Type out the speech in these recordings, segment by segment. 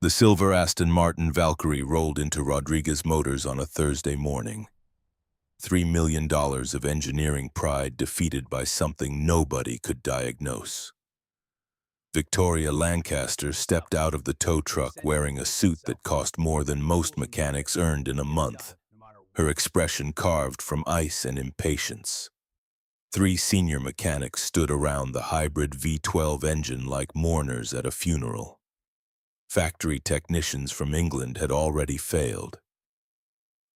The silver Aston Martin Valkyrie rolled into Rodriguez Motors on a Thursday morning. $3 million of engineering pride defeated by something nobody could diagnose. Victoria Lancaster stepped out of the tow truck wearing a suit that cost more than most mechanics earned in a month, her expression carved from ice and impatience. 3 senior mechanics stood around the hybrid V12 engine like mourners at a funeral. Factory technicians from England had already failed.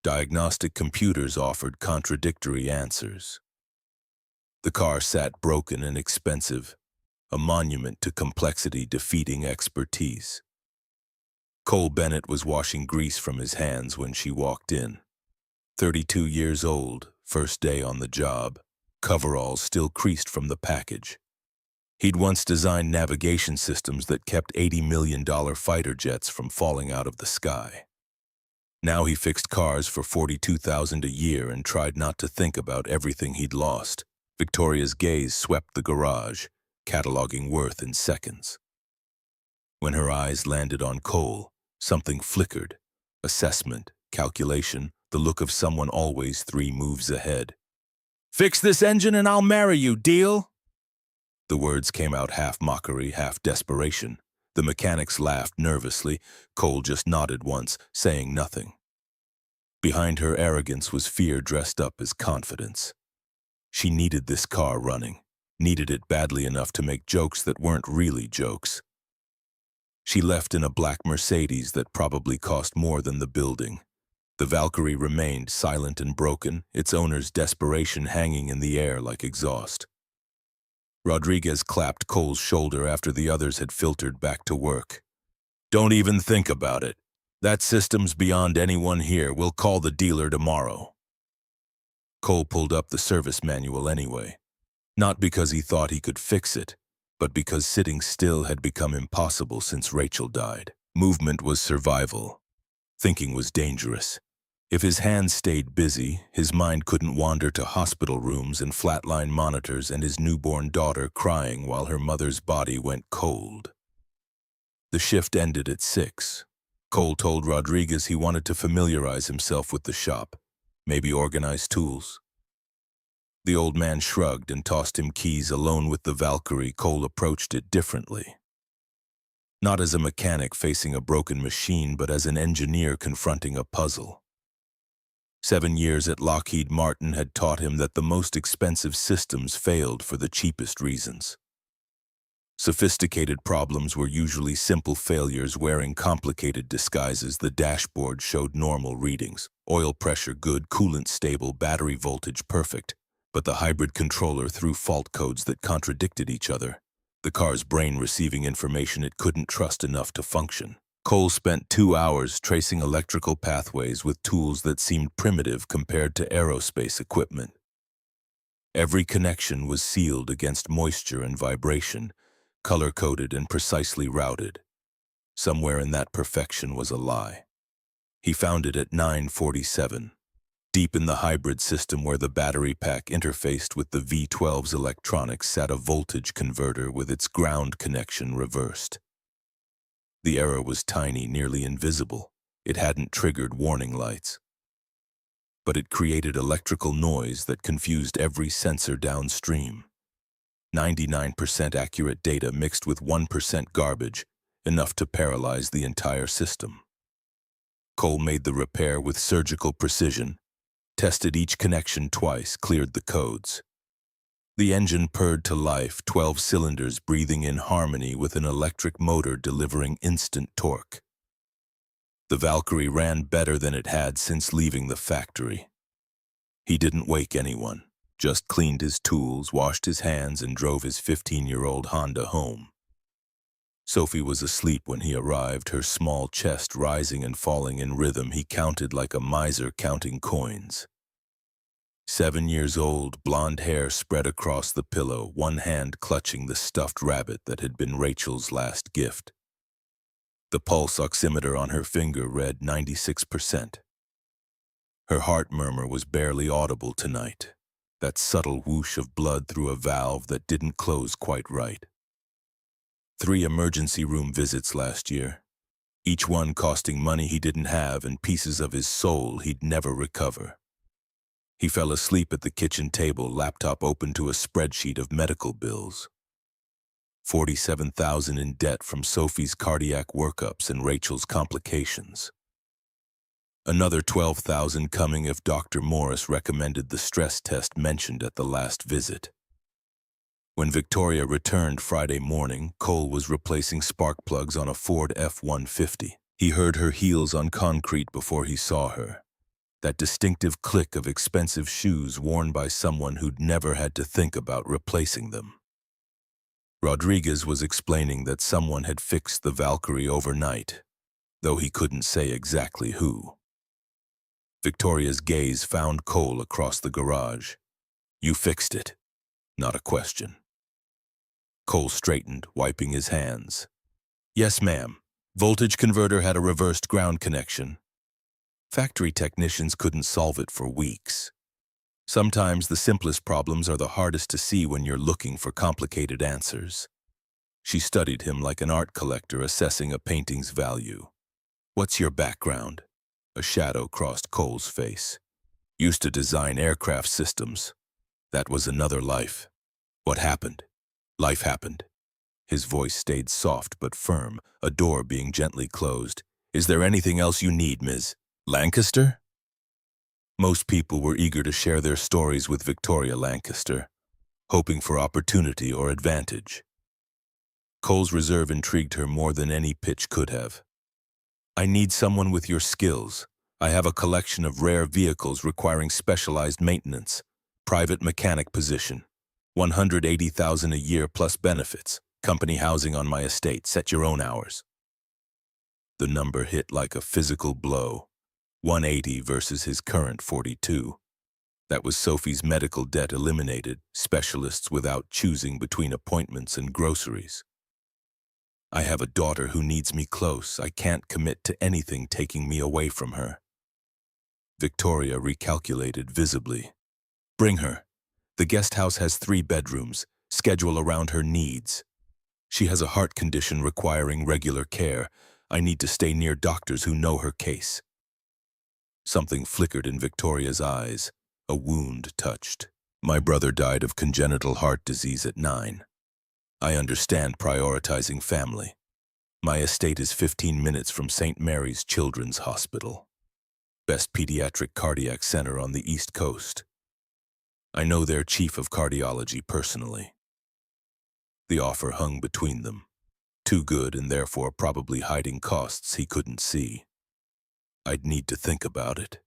Diagnostic computers offered contradictory answers. The car sat broken and expensive, a monument to complexity defeating expertise. Cole Bennett was washing grease from his hands when she walked in. 32 years old, first day on the job, coveralls still creased from the package. He'd once designed navigation systems that kept $80 million fighter jets from falling out of the sky. Now he fixed cars for $42,000 a year and tried not to think about everything he'd lost. Victoria's gaze swept the garage, cataloging worth in seconds. When her eyes landed on Cole, something flickered. Assessment, calculation, the look of someone always 3 moves ahead. "Fix this engine and I'll marry you, deal?" The words came out half mockery, half desperation. The mechanics laughed nervously. Cole just nodded once, saying nothing. Behind her arrogance was fear dressed up as confidence. She needed this car running, needed it badly enough to make jokes that weren't really jokes. She left in a black Mercedes that probably cost more than the building. The Valkyrie remained silent and broken, its owner's desperation hanging in the air like exhaust. Rodriguez clapped Cole's shoulder after the others had filtered back to work. "Don't even think about it. That system's beyond anyone here. We'll call the dealer tomorrow." Cole pulled up the service manual anyway. Not because he thought he could fix it, but because sitting still had become impossible since Rachel died. Movement was survival. Thinking was dangerous. If his hands stayed busy, his mind couldn't wander to hospital rooms and flatline monitors and his newborn daughter crying while her mother's body went cold. The shift ended at 6. Cole told Rodriguez he wanted to familiarize himself with the shop, maybe organize tools. The old man shrugged and tossed him keys. Alone with the Valkyrie, Cole approached it differently. Not as a mechanic facing a broken machine, but as an engineer confronting a puzzle. 7 years at Lockheed Martin had taught him that the most expensive systems failed for the cheapest reasons. Sophisticated problems were usually simple failures wearing complicated disguises. The dashboard showed normal readings, oil pressure good, coolant stable, battery voltage perfect, but the hybrid controller threw fault codes that contradicted each other, the car's brain receiving information it couldn't trust enough to function. Cole spent 2 hours tracing electrical pathways with tools that seemed primitive compared to aerospace equipment. Every connection was sealed against moisture and vibration, color-coded and precisely routed. Somewhere in that perfection was a lie. He found it at 9:47, deep in the hybrid system where the battery pack interfaced with the V12's electronics sat a voltage converter with its ground connection reversed. The error was tiny, nearly invisible. It hadn't triggered warning lights. But it created electrical noise that confused every sensor downstream. 99% accurate data mixed with 1% garbage, enough to paralyze the entire system. Cole made the repair with surgical precision, tested each connection twice, cleared the codes. The engine purred to life, 12 cylinders breathing in harmony with an electric motor delivering instant torque. The Valkyrie ran better than it had since leaving the factory. He didn't wake anyone, just cleaned his tools, washed his hands, and drove his 15-year-old Honda home. Sophie was asleep when he arrived, her small chest rising and falling in rhythm. He counted like a miser counting coins. 7 years old, blonde hair spread across the pillow, one hand clutching the stuffed rabbit that had been Rachel's last gift. The pulse oximeter on her finger read 96%. Her heart murmur was barely audible tonight, that subtle whoosh of blood through a valve that didn't close quite right. 3 emergency room visits last year. each one costing money he didn't have and pieces of his soul he'd never recover. He fell asleep at the kitchen table, laptop open to a spreadsheet of medical bills. $47,000 in debt from Sophie's cardiac workups and Rachel's complications. Another $12,000 coming if Dr. Morris recommended the stress test mentioned at the last visit. When Victoria returned Friday morning, Cole was replacing spark plugs on a Ford F-150. He heard her heels on concrete before he saw her. That distinctive click of expensive shoes worn by someone who'd never had to think about replacing them. Rodriguez was explaining that someone had fixed the Valkyrie overnight, though he couldn't say exactly who. Victoria's gaze found Cole across the garage. "You fixed it." Not a question. Cole straightened, wiping his hands. "Yes, ma'am. Voltage converter had a reversed ground connection. Factory technicians couldn't solve it for weeks. Sometimes the simplest problems are the hardest to see when you're looking for complicated answers." She studied him like an art collector assessing a painting's value. "What's your background?" A shadow crossed Cole's face. "Used to design aircraft systems. That was another life." "What happened?" "Life happened." His voice stayed soft but firm, a door being gently closed. "Is there anything else you need, Ms. Lancaster?" Most people were eager to share their stories with Victoria Lancaster, hoping for opportunity or advantage. Cole's reserve intrigued her more than any pitch could have. "I need someone with your skills. I have a collection of rare vehicles requiring specialized maintenance. Private mechanic position. $180,000 a year plus benefits. Company housing on my estate. Set your own hours." The number hit like a physical blow. 180 versus his current 42. That was Sophie's medical debt eliminated, specialists without choosing between appointments and groceries. "I have a daughter who needs me close. I can't commit to anything taking me away from her." Victoria recalculated visibly. "Bring her. The guest house has 3 bedrooms. Schedule around her needs. She has a heart condition requiring regular care. I need to stay near doctors who know her case." Something flickered in Victoria's eyes. A wound touched. "My brother died of congenital heart disease at 9. I understand prioritizing family. My estate is 15 minutes from St. Mary's Children's Hospital. Best pediatric cardiac center on the East Coast. I know their chief of cardiology personally." The offer hung between them. Too good and therefore probably hiding costs he couldn't see. "I'd need to think about it."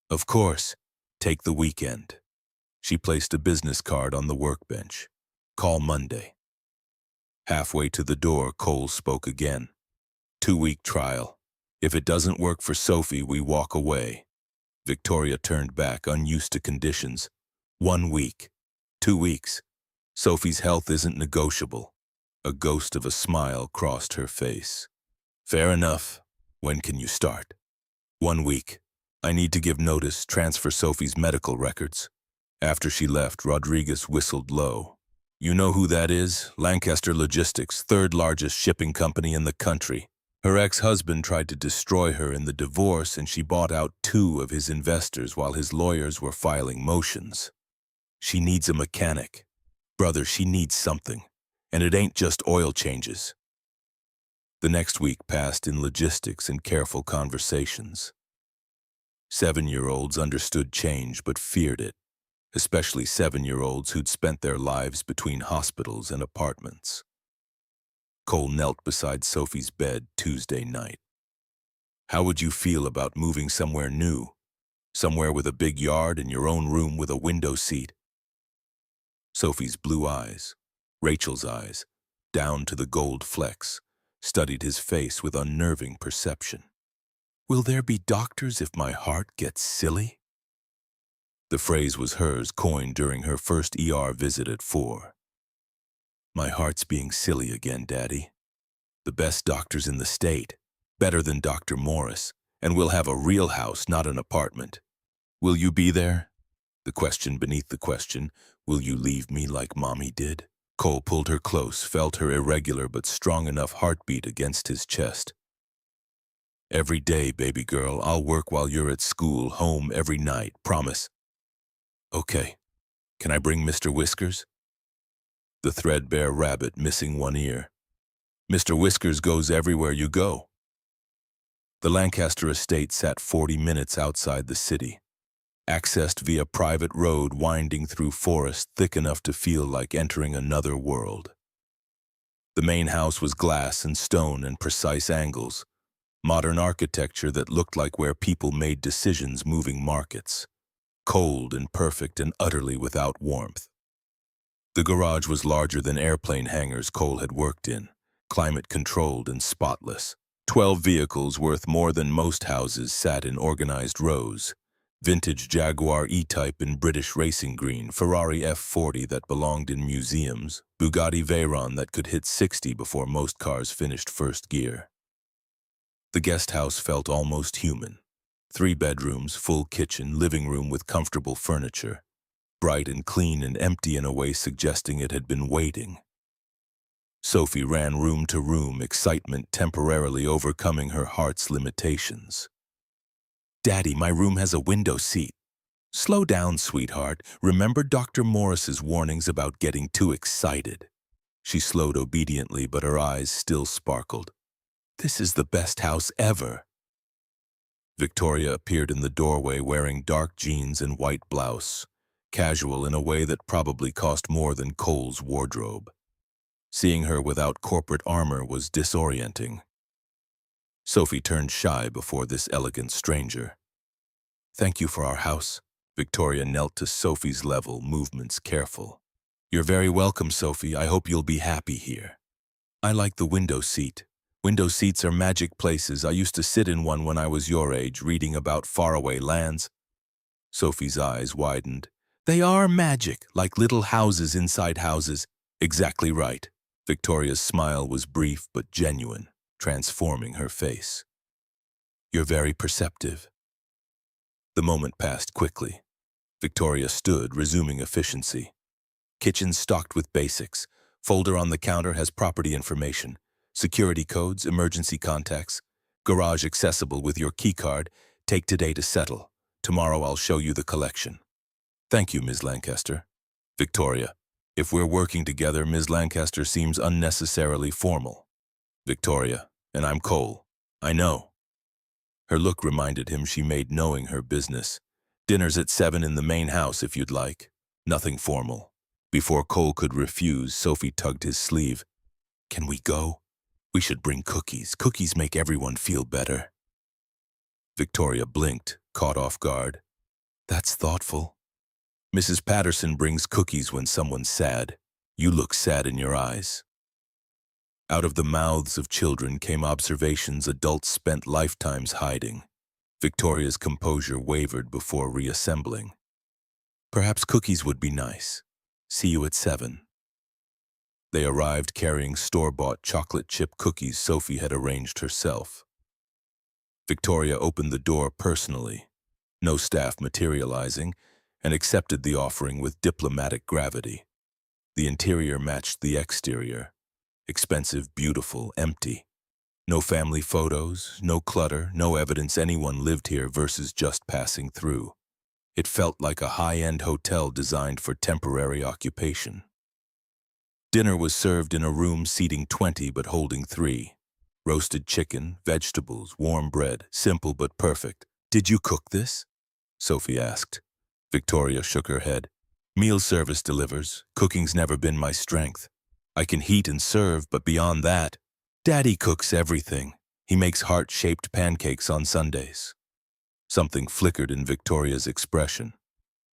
"Of course. Take the weekend." She placed a business card on the workbench. "Call Monday." Halfway to the door, Cole spoke again. 2-week trial. If it doesn't work for Sophie, we walk away." Victoria turned back, unused to conditions. 1 week. 2 weeks. Sophie's health isn't negotiable. A ghost of a smile crossed her face. "Fair enough. When can you start?" 1 week. I need to give notice, transfer Sophie's medical records." After she left, Rodriguez whistled low. "You know who that is? Lancaster Logistics, 3rd largest shipping company in the country. Her ex-husband tried to destroy her in the divorce and she bought out 2 of his investors while his lawyers were filing motions. She needs a mechanic. Brother, she needs something. And it ain't just oil changes." The next week passed in logistics and careful conversations. 7-year-olds understood change but feared it, especially 7-year-olds who'd spent their lives between hospitals and apartments. Cole knelt beside Sophie's bed Tuesday night. "How would you feel about moving somewhere new? Somewhere with a big yard and your own room with a window seat?" Sophie's blue eyes, Rachel's eyes, down to the gold flecks, studied his face with unnerving perception. "Will there be doctors if my heart gets silly?" The phrase was hers, coined during her first ER visit at 4. "My heart's being silly again, Daddy. The best doctors in the state, better than Dr. Morris, and we'll have a real house, not an apartment. Will you be there?" The question beneath the question, "Will you leave me like Mommy did?" Cole pulled her close, felt her irregular but strong enough heartbeat against his chest. Every day, baby girl. I'll work while you're at school, home every night. Promise. Okay. Can I bring Mr. Whiskers? The threadbare rabbit missing one ear. Mr. Whiskers goes everywhere you go. The Lancaster estate sat 40 minutes outside the city, accessed via private road winding through forest thick enough to feel like entering another world. The main house was glass and stone and precise angles, modern architecture that looked like where people made decisions moving markets, cold and perfect and utterly without warmth. The garage was larger than airplane hangars Cole had worked in, climate-controlled and spotless. 12 vehicles worth more than most houses sat in organized rows. Vintage Jaguar E-Type in British racing green, Ferrari F40 that belonged in museums, Bugatti Veyron that could hit 60 before most cars finished first gear. The guest house felt almost human. 3 bedrooms, full kitchen, living room with comfortable furniture, bright and clean and empty in a way suggesting it had been waiting. Sophie ran room to room, excitement temporarily overcoming her heart's limitations. Daddy, my room has a window seat. Slow down, sweetheart. Remember Dr. Morris's warnings about getting too excited. She slowed obediently, but her eyes still sparkled. This is the best house ever. Victoria appeared in the doorway wearing dark jeans and white blouse, casual in a way that probably cost more than Cole's wardrobe. Seeing her without corporate armor was disorienting. Sophie turned shy before this elegant stranger. Thank you for our house. Victoria knelt to Sophie's level, movements careful. You're very welcome, Sophie. I hope you'll be happy here. I like the window seat. Window seats are magic places. I used to sit in one when I was your age, reading about faraway lands. Sophie's eyes widened. They are magic, like little houses inside houses. Exactly right. Victoria's smile was brief but genuine, transforming her face. You're very perceptive. The moment passed quickly. Victoria stood, resuming efficiency. Kitchen stocked with basics. Folder on the counter has property information, security codes, emergency contacts. Garage accessible with your keycard. Take today to settle. Tomorrow I'll show you the collection. Thank you, Ms. Lancaster. Victoria, if we're working together, Ms. Lancaster seems unnecessarily formal. Victoria, and I'm Cole. I know. Her look reminded him she made knowing her business. Dinner's at 7 in the main house if you'd like. Nothing formal. Before Cole could refuse, Sophie tugged his sleeve. Can we go? We should bring cookies. Cookies make everyone feel better. Victoria blinked, caught off guard. That's thoughtful. Mrs. Patterson brings cookies when someone's sad. You look sad in your eyes. Out of the mouths of children came observations adults spent lifetimes hiding. Victoria's composure wavered before reassembling. Perhaps cookies would be nice. See you at 7. They arrived carrying store-bought chocolate chip cookies Sophie had arranged herself. Victoria opened the door personally, no staff materializing, and accepted the offering with diplomatic gravity. The interior matched the exterior. Expensive, beautiful, empty. No family photos, no clutter, no evidence anyone lived here versus just passing through. It felt like a high-end hotel designed for temporary occupation. Dinner was served in a room seating 20 but holding 3. Roasted chicken, vegetables, warm bread, simple but perfect. Did you cook this? Sophie asked. Victoria shook her head. Meal service delivers. Cooking's never been my strength. I can heat and serve, but beyond that, Daddy cooks everything. He makes heart-shaped pancakes on Sundays. Something flickered in Victoria's expression.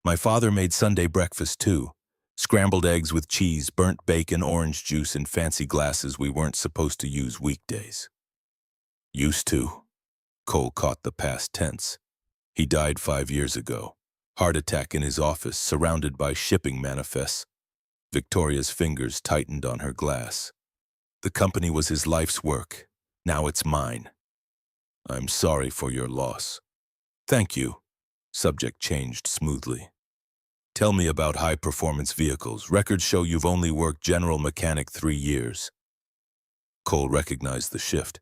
My father made Sunday breakfast too. Scrambled eggs with cheese, burnt bacon, orange juice, and fancy glasses we weren't supposed to use weekdays. Used to. Cole caught the past tense. He died 5 years ago. Heart attack in his office, surrounded by shipping manifests. Victoria's fingers tightened on her glass. The company was his life's work. Now it's mine. I'm sorry for your loss. Thank you. Subject changed smoothly. Tell me about high-performance vehicles. Records show you've only worked general mechanic 3 years. Cole recognized the shift.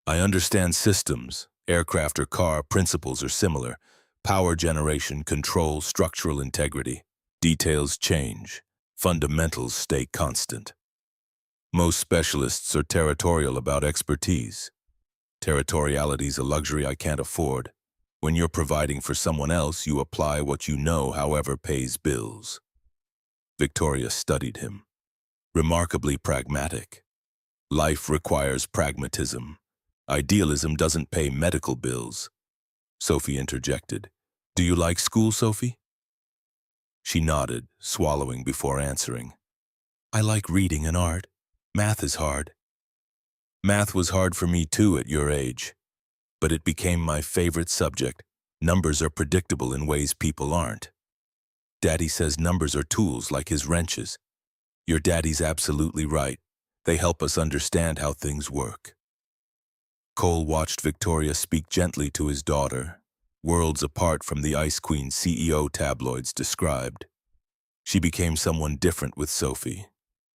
I understand systems, aircraft or car, principles are similar. Power generation, control, structural integrity. Details change. Fundamentals stay constant. Most specialists are territorial about expertise. Territoriality's a luxury I can't afford. When you're providing for someone else, you apply what you know, however pays bills. Victoria studied him. Remarkably pragmatic. Life requires pragmatism. Idealism doesn't pay medical bills. Sophie interjected. Do you like school, Sophie? She nodded, swallowing before answering. I like reading and art. Math is hard. Math was hard for me too at your age. But it became my favorite subject. Numbers are predictable in ways people aren't. Daddy says numbers are tools like his wrenches. Your daddy's absolutely right. They help us understand how things work. Cole watched Victoria speak gently to his daughter, worlds apart from the Ice Queen CEO tabloids described. She became someone different with Sophie.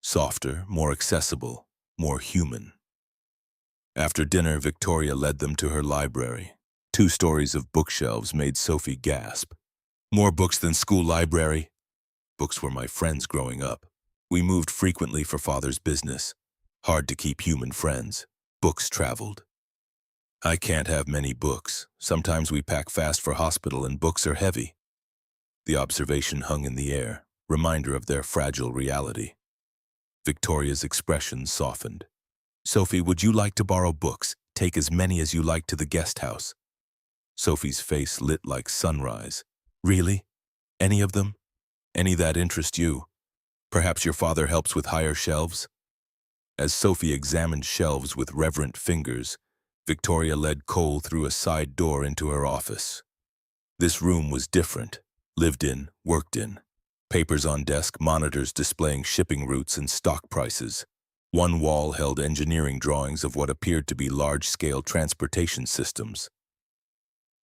Softer, more accessible, more human. After dinner, Victoria led them to her library. 2 stories of bookshelves made Sophie gasp. More books than school library? Books were my friends growing up. We moved frequently for father's business. Hard to keep human friends. Books traveled. I can't have many books. Sometimes we pack fast for hospital and books are heavy. The observation hung in the air, reminder of their fragile reality. Victoria's expression softened. Sophie, would you like to borrow books? Take as many as you like to the guest house. Sophie's face lit like sunrise. Really? Any of them? Any that interest you? Perhaps your father helps with higher shelves? As Sophie examined shelves with reverent fingers, Victoria led Cole through a side door into her office. This room was different. Lived in, worked in. Papers on desk, monitors displaying shipping routes and stock prices. One wall held engineering drawings of what appeared to be large-scale transportation systems.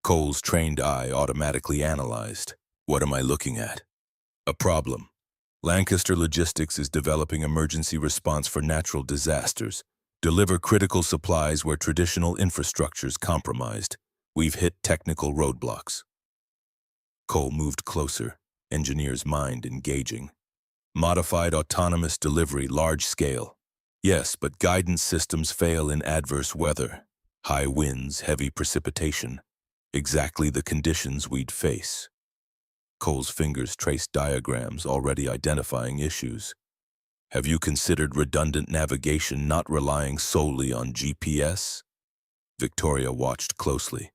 Cole's trained eye automatically analyzed. What am I looking at? A problem. Lancaster Logistics is developing emergency response for natural disasters. Deliver critical supplies where traditional infrastructure's compromised. We've hit technical roadblocks. Cole moved closer, engineer's mind engaging. Modified autonomous delivery, large scale. Yes, but guidance systems fail in adverse weather. High winds, heavy precipitation. Exactly the conditions we'd face. Cole's fingers traced diagrams, already identifying issues. Have you considered redundant navigation, not relying solely on GPS? Victoria watched closely.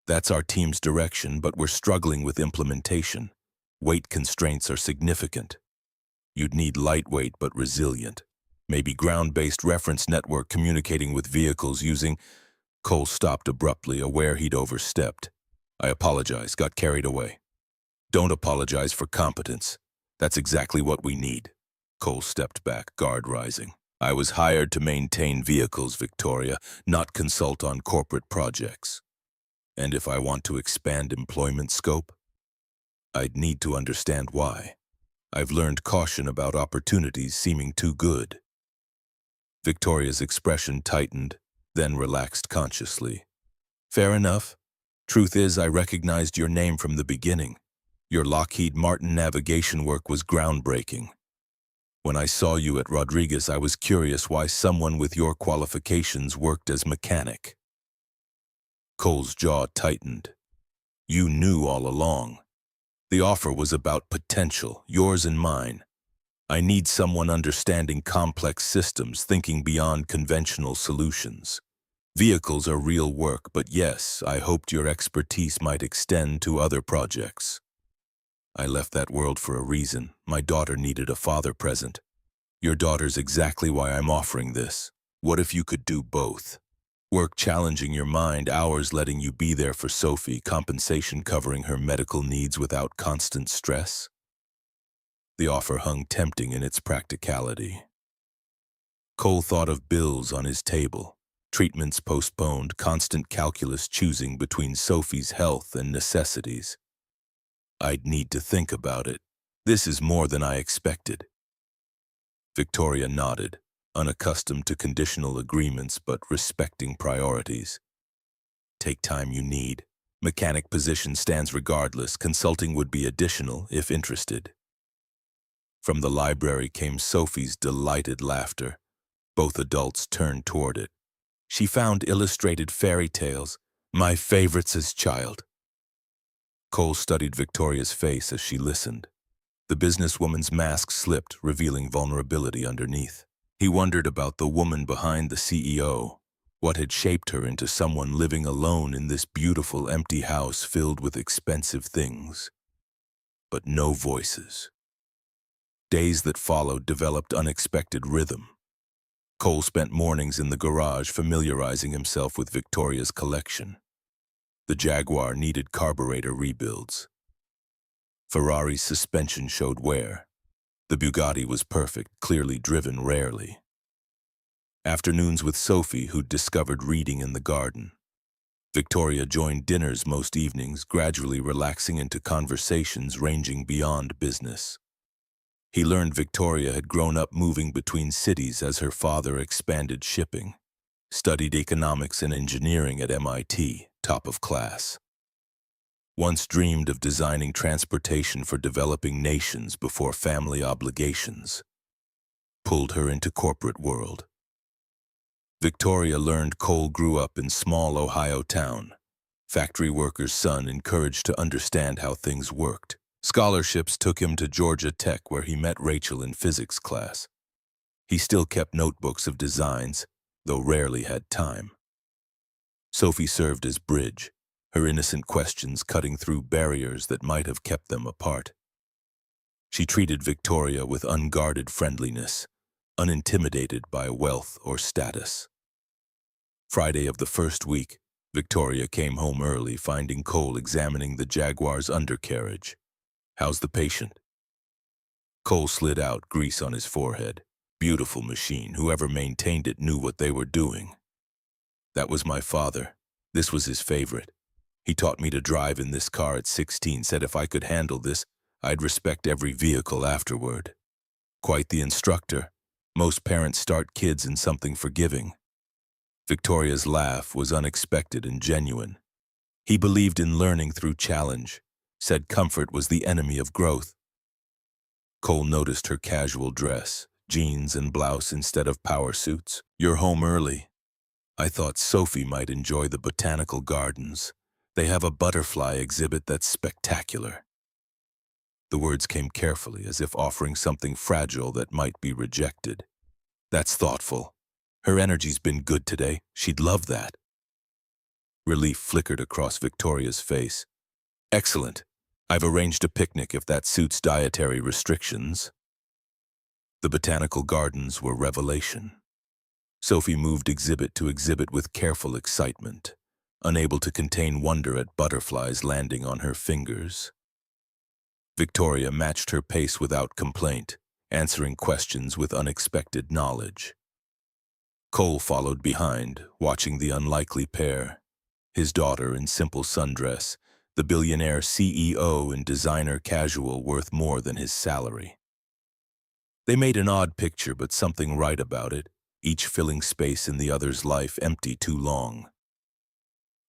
That's our team's direction, but we're struggling with implementation. Weight constraints are significant. You'd need lightweight but resilient. Maybe ground-based reference network communicating with vehicles using... Cole stopped abruptly, aware he'd overstepped. I apologize, got carried away. Don't apologize for competence. That's exactly what we need. Cole stepped back, guard rising. I was hired to maintain vehicles, Victoria, not consult on corporate projects. And if I want to expand employment scope, I'd need to understand why. I've learned caution about opportunities seeming too good. Victoria's expression tightened, then relaxed consciously. Fair enough. Truth is, I recognized your name from the beginning. Your Lockheed Martin navigation work was groundbreaking. When I saw you at Rodriguez, I was curious why someone with your qualifications worked as mechanic. Cole's jaw tightened. You knew all along. The offer was about potential, yours and mine. I need someone understanding complex systems, thinking beyond conventional solutions. Vehicles are real work, but yes, I hoped your expertise might extend to other projects. I left that world for a reason. My daughter needed a father present. Your daughter's exactly why I'm offering this. What if you could do both? Work challenging your mind, hours letting you be there for Sophie, compensation covering her medical needs without constant stress? The offer hung tempting in its practicality. Cole thought of bills on his table, treatments postponed, constant calculus choosing between Sophie's health and necessities. I'd need to think about it. This is more than I expected. Victoria nodded. unaccustomed to conditional agreements but respecting priorities. Take time you need. Mechanic position stands regardless. Consulting would be additional if interested. From the library came Sophie's delighted laughter. Both adults turned toward it. She found illustrated fairy tales, my favorites as child. Cole studied Victoria's face as she listened. The businesswoman's mask slipped, revealing vulnerability underneath. He wondered about the woman behind the CEO. What had shaped her into someone living alone in this beautiful, empty house filled with expensive things? But no voices. Days that followed developed unexpected rhythm. Cole spent mornings in the garage familiarizing himself with Victoria's collection. The Jaguar needed carburetor rebuilds. Ferrari's suspension showed wear. The Bugatti was perfect, clearly driven rarely. Afternoons with Sophie, who'd discovered reading in the garden. Victoria joined dinners most evenings, gradually relaxing into conversations ranging beyond business. He learned Victoria had grown up moving between cities as her father expanded shipping, studied economics and engineering at MIT, top of class. Once dreamed of designing transportation for developing nations before family obligations. Pulled her into corporate world. Victoria learned Cole grew up in small Ohio town. Factory worker's son encouraged to understand how things worked. Scholarships took him to Georgia Tech where he met Rachel in physics class. He still kept notebooks of designs, though rarely had time. Sophie served as bridge, her innocent questions cutting through barriers that might have kept them apart. She treated Victoria with unguarded friendliness, unintimidated by wealth or status. Friday of the first week, Victoria came home early, finding Cole examining the Jaguar's undercarriage. How's the patient? Cole slid out, grease on his forehead. Beautiful machine. Whoever maintained it knew what they were doing. That was my father. This was his favorite. He taught me to drive in this car at 16, said if I could handle this, I'd respect every vehicle afterward. Quite the instructor. Most parents start kids in something forgiving. Victoria's laugh was unexpected and genuine. He believed in learning through challenge, said comfort was the enemy of growth. Cole noticed her casual dress, jeans and blouse instead of power suits. You're home early. I thought Sophie might enjoy the botanical gardens. They have a butterfly exhibit that's spectacular. The words came carefully, as if offering something fragile that might be rejected. That's thoughtful. Her energy's been good today. She'd love that. Relief flickered across Victoria's face. Excellent. I've arranged a picnic if that suits dietary restrictions. The botanical gardens were revelation. Sophie moved exhibit to exhibit with careful excitement, unable to contain wonder at butterflies landing on her fingers. Victoria matched her pace without complaint, answering questions with unexpected knowledge. Cole followed behind, watching the unlikely pair. His daughter in simple sundress, the billionaire CEO in designer casual worth more than his salary. They made an odd picture, but something right about it, each filling space in the other's life empty too long.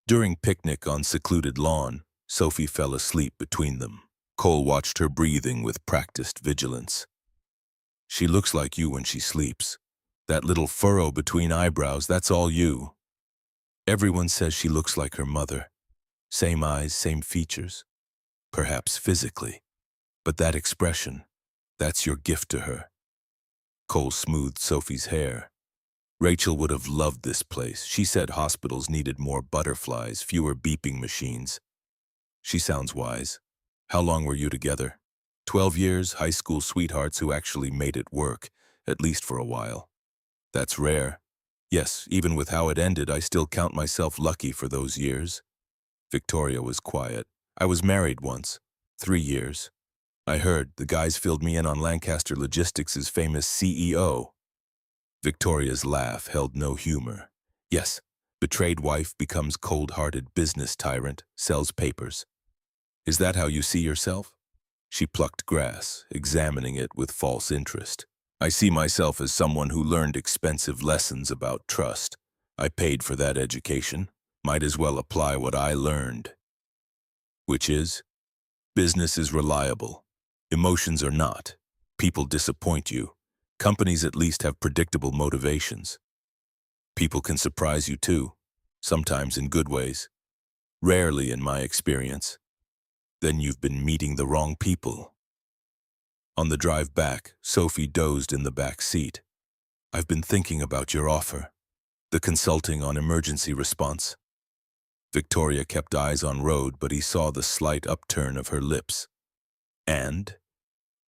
During picnic on secluded lawn, Sophie fell asleep between them. Cole watched her breathing with practiced vigilance. She looks like you when she sleeps. That little furrow between eyebrows, that's all you. Everyone says she looks like her mother. Same eyes, same features. Perhaps physically. But that expression, that's your gift to her. Cole smoothed Sophie's hair. Rachel would have loved this place. She said hospitals needed more butterflies, fewer beeping machines. She sounds wise. How long were you together? 12 years, high school sweethearts who actually made it work, at least for a while. That's rare. Yes, even with how it ended, I still count myself lucky for those years. Victoria was quiet. I was married once. 3 years. I heard the guys filled me in on Lancaster Logistics' famous CEO. Victoria's laugh held no humor. Yes, betrayed wife becomes cold-hearted business tyrant, sells papers. Is that how you see yourself? She plucked grass, examining it with false interest. I see myself as someone who learned expensive lessons about trust. I paid for that education. Might as well apply what I learned. Which is, business is reliable. Emotions are not. People disappoint you. Companies at least have predictable motivations. People can surprise you too, sometimes in good ways. Rarely in my experience. Then you've been meeting the wrong people. On the drive back, Sophie dozed in the back seat. I've been thinking about your offer. The consulting on emergency response. Victoria kept eyes on road, but he saw the slight upturn of her lips. And?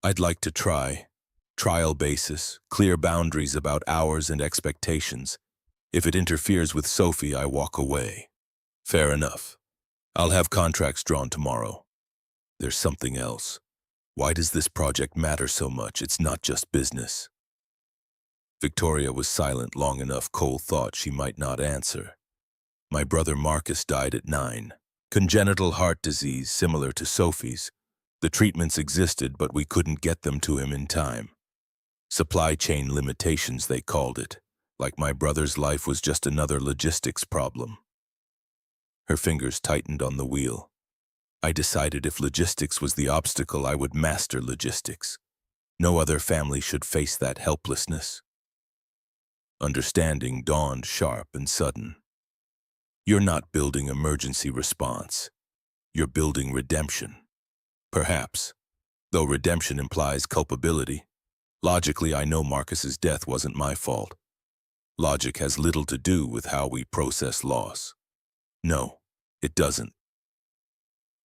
I'd like to try. Trial basis, clear boundaries about hours and expectations. If it interferes with Sophie, I walk away. Fair enough. I'll have contracts drawn tomorrow. There's something else. Why does this project matter so much? It's not just business. Victoria was silent long enough Cole thought she might not answer. My brother Marcus died at 9. Congenital heart disease similar to Sophie's. The treatments existed, but we couldn't get them to him in time. Supply chain limitations, they called it. Like my brother's life was just another logistics problem. Her fingers tightened on the wheel. I decided if logistics was the obstacle, I would master logistics. No other family should face that helplessness. Understanding dawned sharp and sudden. You're not building emergency response. You're building redemption. Perhaps, though redemption implies culpability. Logically, I know Marcus's death wasn't my fault. Logic has little to do with how we process loss. No, it doesn't.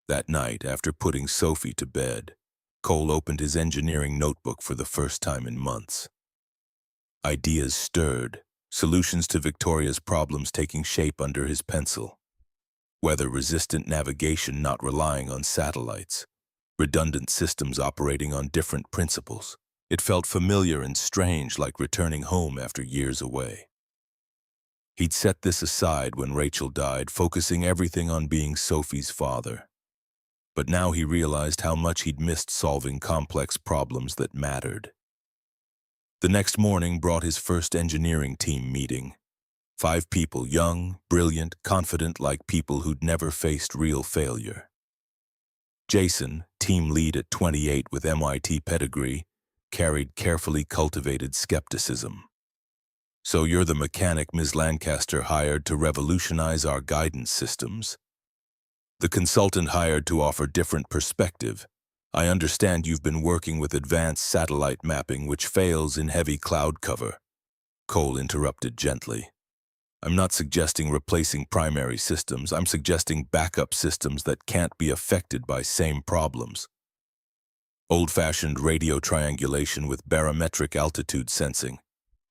That night, after putting Sophie to bed, Cole opened his engineering notebook for the first time in months. Ideas stirred, solutions to Victoria's problems taking shape under his pencil. Weather-resistant navigation not relying on satellites. Redundant systems operating on different principles. It felt familiar and strange, like returning home after years away. He'd set this aside when Rachel died, focusing everything on being Sophie's father. But now he realized how much he'd missed solving complex problems that mattered. The next morning brought his first engineering team meeting. 5 people, young, brilliant, confident, like people who'd never faced real failure. Jason, team lead at 28 with MIT pedigree, carried carefully cultivated skepticism. So you're the mechanic Ms. Lancaster hired to revolutionize our guidance systems. The consultant hired to offer different perspective. I understand you've been working with advanced satellite mapping which fails in heavy cloud cover. Cole interrupted gently. I'm not suggesting replacing primary systems. I'm suggesting backup systems that can't be affected by same problems. Old-fashioned radio triangulation with barometric altitude sensing.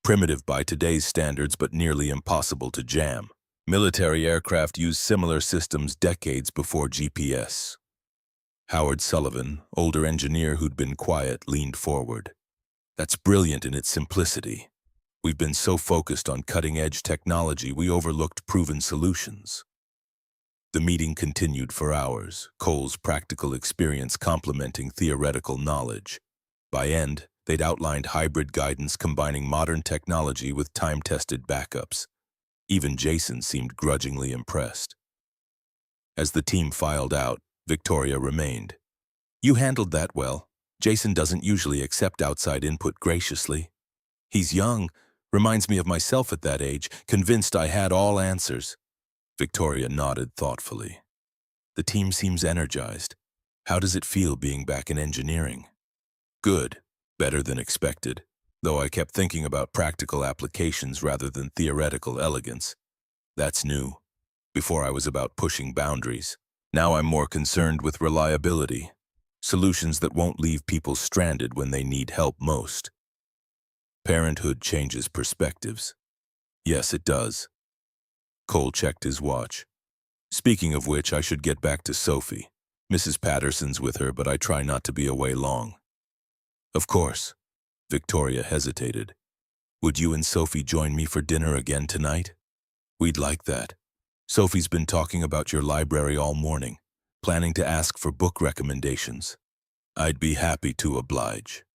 Primitive by today's standards, but nearly impossible to jam. Military aircraft used similar systems decades before GPS. Howard Sullivan, older engineer who'd been quiet, leaned forward. That's brilliant in its simplicity. We've been so focused on cutting-edge technology, we overlooked proven solutions. The meeting continued for hours, Cole's practical experience complementing theoretical knowledge. By end, they'd outlined hybrid guidance combining modern technology with time-tested backups. Even Jason seemed grudgingly impressed. As the team filed out, Victoria remained. You handled that well. Jason doesn't usually accept outside input graciously. He's young, reminds me of myself at that age, convinced I had all answers. Victoria nodded thoughtfully. The team seems energized. How does it feel being back in engineering? Good, better than expected, though I kept thinking about practical applications rather than theoretical elegance. That's new. Before I was about pushing boundaries. Now I'm more concerned with reliability. Solutions that won't leave people stranded when they need help most. Parenthood changes perspectives. Yes, it does. Cole checked his watch. Speaking of which, I should get back to Sophie. Mrs. Patterson's with her, but I try not to be away long. Of course. Victoria hesitated. Would you and Sophie join me for dinner again tonight? We'd like that. Sophie's been talking about your library all morning, planning to ask for book recommendations. I'd be happy to oblige.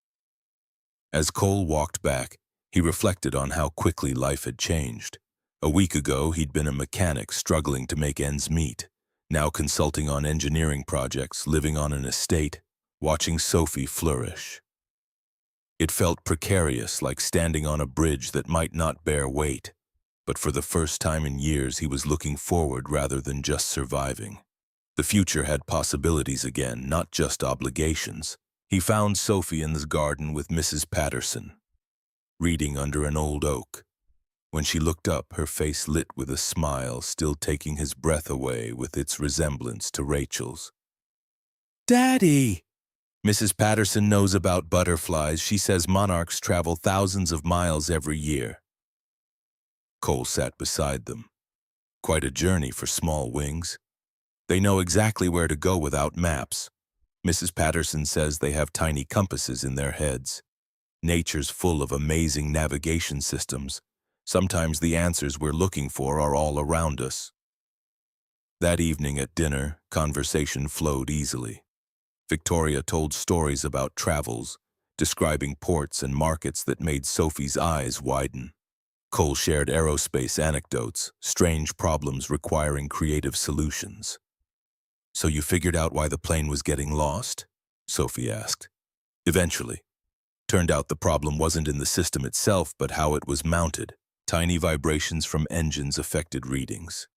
As Cole walked back, he reflected on how quickly life had changed. A week ago, he'd been a mechanic struggling to make ends meet. Now consulting on engineering projects, living on an estate, watching Sophie flourish. It felt precarious, like standing on a bridge that might not bear weight. But for the first time in years, he was looking forward rather than just surviving. The future had possibilities again, not just obligations. He found Sophie in the garden with Mrs. Patterson, reading under an old oak. When she looked up, her face lit with a smile, still taking his breath away with its resemblance to Rachel's. "Daddy!" Mrs. Patterson knows about butterflies. She says monarchs travel thousands of miles every year. Cole sat beside them. Quite a journey for small wings. They know exactly where to go without maps. Mrs. Patterson says they have tiny compasses in their heads. Nature's full of amazing navigation systems. Sometimes the answers we're looking for are all around us. That evening at dinner, conversation flowed easily. Victoria told stories about travels, describing ports and markets that made Sophie's eyes widen. Cole shared aerospace anecdotes, strange problems requiring creative solutions. "So you figured out why the plane was getting lost?" Sophie asked. "Eventually. Turned out the problem wasn't in the system itself, but how it was mounted. Tiny vibrations from engines affected readings.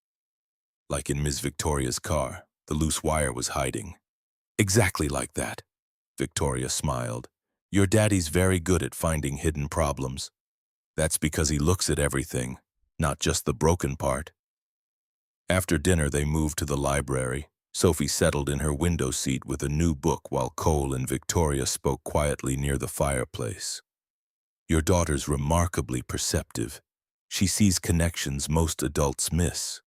Like in Miss Victoria's car, the loose wire was hiding." "Exactly like that." Victoria smiled. "Your daddy's very good at finding hidden problems." "That's because he looks at everything, not just the broken part." After dinner, they moved to the library. Sophie settled in her window seat with a new book while Cole and Victoria spoke quietly near the fireplace. "Your daughter's remarkably perceptive. She sees connections most adults miss.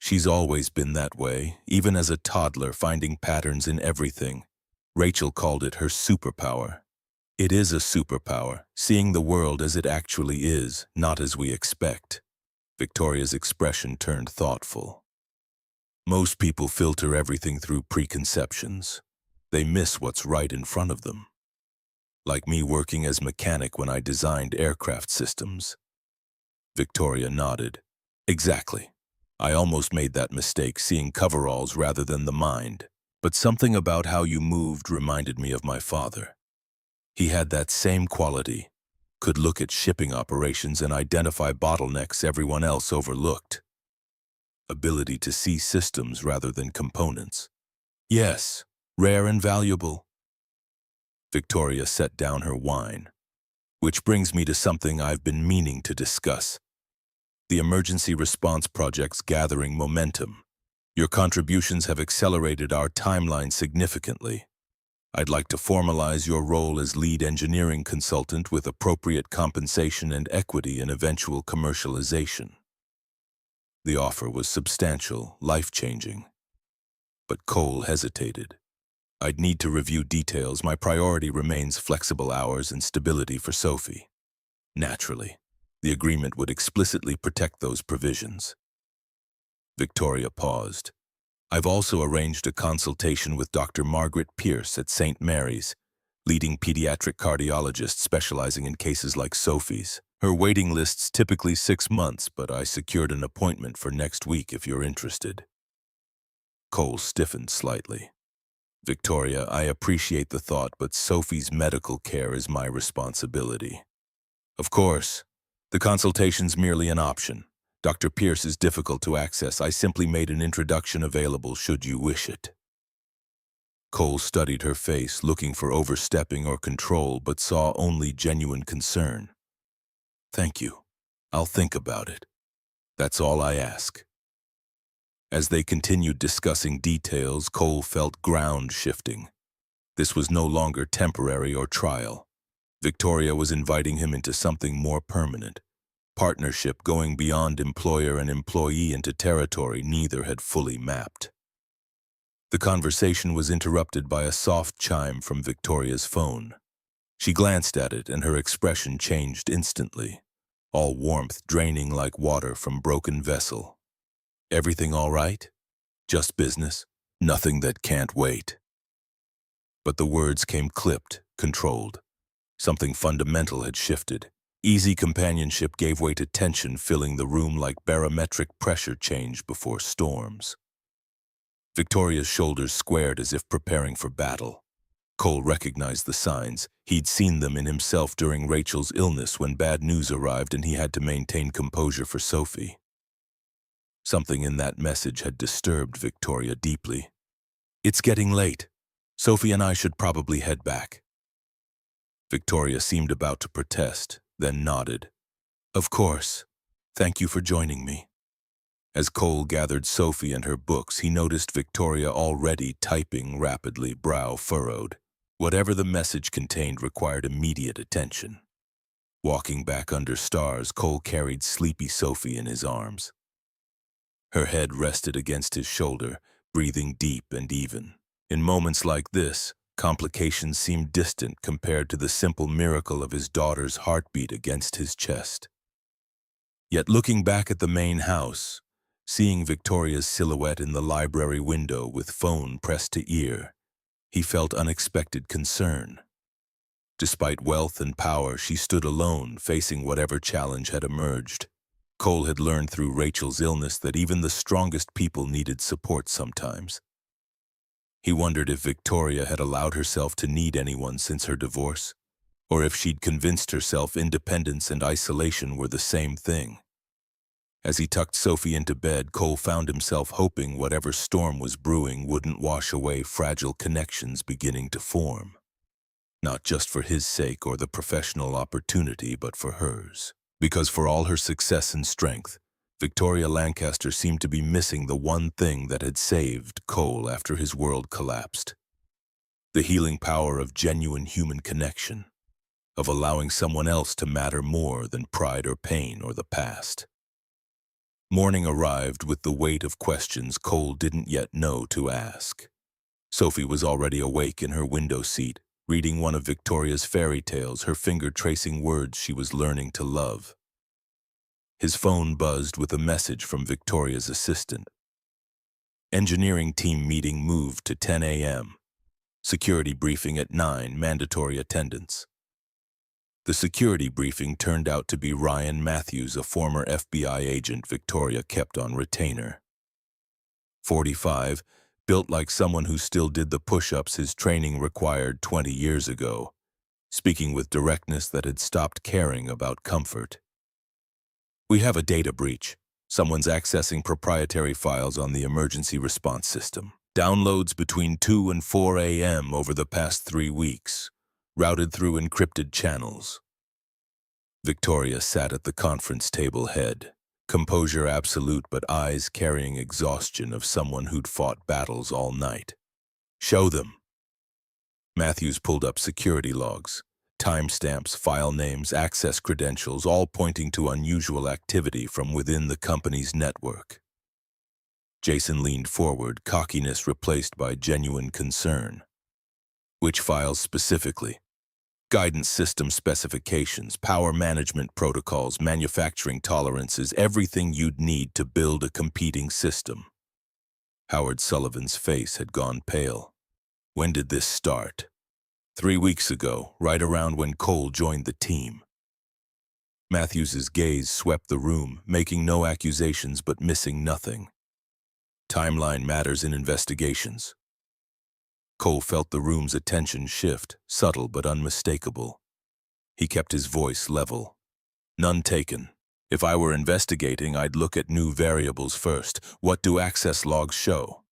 She's always been that way, even as a toddler, finding patterns in everything. Rachel called it her superpower. It is a superpower, seeing the world as it actually is, not as we expect." Victoria's expression turned thoughtful. "Most people filter everything through preconceptions. They miss what's right in front of them. Like me working as mechanic when I designed aircraft systems." Victoria nodded. "Exactly. I almost made that mistake, seeing coveralls rather than the mind. But something about how you moved reminded me of my father. He had that same quality, could look at shipping operations and identify bottlenecks everyone else overlooked. Ability to see systems rather than components. Yes, rare and valuable." Victoria set down her wine. "Which brings me to something I've been meaning to discuss. The emergency response project's gathering momentum. Your contributions have accelerated our timeline significantly. I'd like to formalize your role as lead engineering consultant with appropriate compensation and equity in eventual commercialization." The offer was substantial, life-changing. But Cole hesitated. "I'd need to review details. My priority remains flexible hours and stability for Sophie." Naturally, the agreement would explicitly protect those provisions. Victoria paused. "I've also arranged a consultation with Dr. Margaret Pierce at St. Mary's, leading pediatric cardiologist specializing in cases like Sophie's. Her waiting list's typically 6 months, but I secured an appointment for next week if you're interested." Cole stiffened slightly. "Victoria, I appreciate the thought, but Sophie's medical care is my responsibility." "Of course. The consultation's merely an option. Dr. Pierce is difficult to access. I simply made an introduction available should you wish it." Cole studied her face, looking for overstepping or control, but saw only genuine concern. "Thank you. I'll think about it. That's all I ask." As they continued discussing details, Cole felt ground shifting. This was no longer temporary or trial. Victoria was inviting him into something more permanent. Partnership going beyond employer and employee into territory neither had fully mapped. The conversation was interrupted by a soft chime from Victoria's phone. She glanced at it and her expression changed instantly, all warmth draining like water from broken vessel. "Everything all right? Just business? Nothing that can't wait." But the words came clipped, controlled. Something fundamental had shifted. Easy companionship gave way to tension, filling the room like barometric pressure change before storms. Victoria's shoulders squared as if preparing for battle. Cole recognized the signs. He'd seen them in himself during Rachel's illness when bad news arrived and he had to maintain composure for Sophie. Something in that message had disturbed Victoria deeply. "It's getting late. Sophie and I should probably head back." Victoria seemed about to protest, then nodded. "Of course. Thank you for joining me." As Cole gathered Sophie and her books, he noticed Victoria already typing rapidly, brow furrowed. Whatever the message contained required immediate attention. Walking back under stars, Cole carried sleepy Sophie in his arms. Her head rested against his shoulder, breathing deep and even. In moments like this, complications seemed distant compared to the simple miracle of his daughter's heartbeat against his chest. Yet looking back at the main house, seeing Victoria's silhouette in the library window with phone pressed to ear, he felt unexpected concern. Despite wealth and power, she stood alone, facing whatever challenge had emerged. Cole had learned through Rachel's illness that even the strongest people needed support sometimes. He wondered if Victoria had allowed herself to need anyone since her divorce, or if she'd convinced herself independence and isolation were the same thing. As he tucked Sophie into bed, Cole found himself hoping whatever storm was brewing wouldn't wash away fragile connections beginning to form. Not just for his sake or the professional opportunity, but for hers. Because for all her success and strength, Victoria Lancaster seemed to be missing the one thing that had saved Cole after his world collapsed. The healing power of genuine human connection, of allowing someone else to matter more than pride or pain or the past. Morning arrived with the weight of questions Cole didn't yet know to ask. Sophie was already awake in her window seat, reading one of Victoria's fairy tales, her finger tracing words she was learning to love. His phone buzzed with a message from Victoria's assistant. Engineering team meeting moved to 10 a.m. Security briefing at 9, mandatory attendance. The security briefing turned out to be Ryan Matthews, a former FBI agent Victoria kept on retainer. 45, built like someone who still did the push-ups his training required 20 years ago, speaking with directness that had stopped caring about comfort. "We have a data breach. Someone's accessing proprietary files on the emergency response system. Downloads between 2 and 4 a.m. over the past 3 weeks. Routed through encrypted channels." Victoria sat at the conference table head, composure absolute but eyes carrying exhaustion of someone who'd fought battles all night. "Show them." Matthews pulled up security logs, timestamps, file names, access credentials, all pointing to unusual activity from within the company's network. Jason leaned forward, cockiness replaced by genuine concern. "Which files specifically?" "Guidance system specifications, power management protocols, manufacturing tolerances, everything you'd need to build a competing system." Howard Sullivan's face had gone pale. "When did this start?" 3 weeks ago, right around when Cole joined the team." Matthews's gaze swept the room, making no accusations but missing nothing. "Timeline matters in investigations." Cole felt the room's attention shift, subtle but unmistakable. He kept his voice level. "None taken. If I were investigating, I'd look at new variables first. What do access logs show?"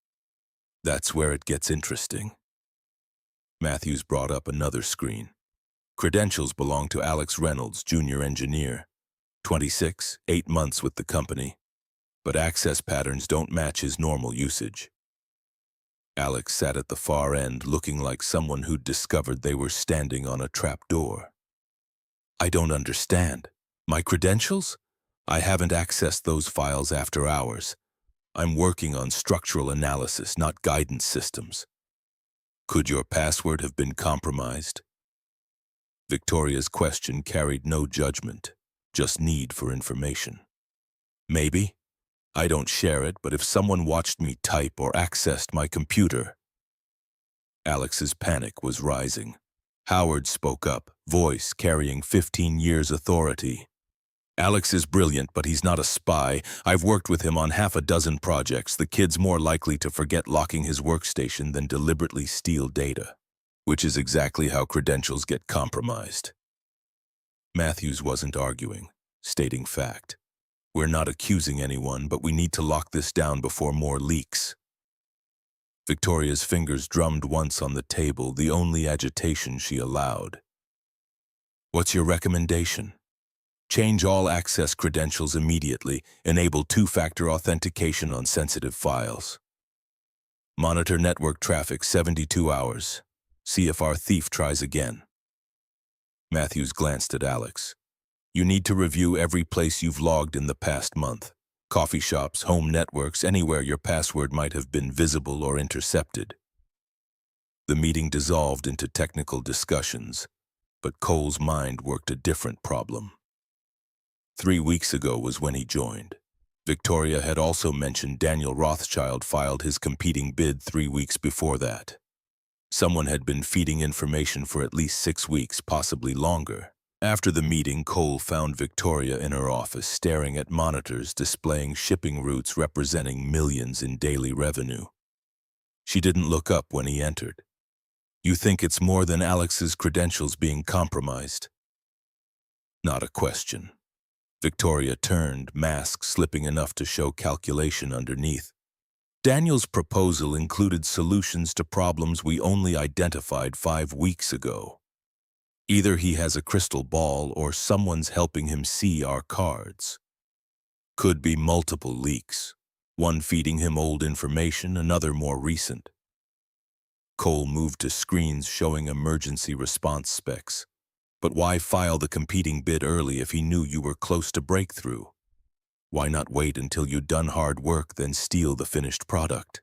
"That's where it gets interesting." Matthews brought up another screen. "Credentials belong to Alex Reynolds, junior engineer. 26, 8 months with the company. But access patterns don't match his normal usage." Alex sat at the far end, looking like someone who'd discovered they were standing on a trapdoor. "I don't understand. My credentials? I haven't accessed those files after hours. I'm working on structural analysis, not guidance systems." "Could your password have been compromised?" Victoria's question carried no judgment, just need for information. "Maybe. I don't share it, but if someone watched me type or accessed my computer..." Alex's panic was rising. Howard spoke up, voice carrying 15 years' authority. Alex is brilliant, but he's not a spy. I've worked with him on half a dozen projects. The kid's more likely to forget locking his workstation than deliberately steal data, which is exactly how credentials get compromised. Matthews wasn't arguing, stating fact. We're not accusing anyone, but we need to lock this down before more leaks. Victoria's fingers drummed once on the table, the only agitation she allowed. What's your recommendation? Change all access credentials immediately. Enable two-factor authentication on sensitive files. Monitor network traffic 72 hours. See if our thief tries again. Matthews glanced at Alex. You need to review every place you've logged in the past month. Coffee shops, home networks, anywhere your password might have been visible or intercepted. The meeting dissolved into technical discussions, but Cole's mind worked a different problem. 3 weeks ago was when he joined. Victoria had also mentioned Daniel Rothschild filed his competing bid 3 weeks before that. Someone had been feeding information for at least 6 weeks, possibly longer. After the meeting, Cole found Victoria in her office staring at monitors displaying shipping routes representing millions in daily revenue. She didn't look up when he entered. You think it's more than Alex's credentials being compromised? Not a question. Victoria turned, mask slipping enough to show calculation underneath. Daniel's proposal included solutions to problems we only identified 5 weeks ago. Either he has a crystal ball or someone's helping him see our cards. Could be multiple leaks, one feeding him old information, another more recent. Cole moved to screens showing emergency response specs. But why file the competing bid early if he knew you were close to breakthrough? Why not wait until you'd done hard work, then steal the finished product?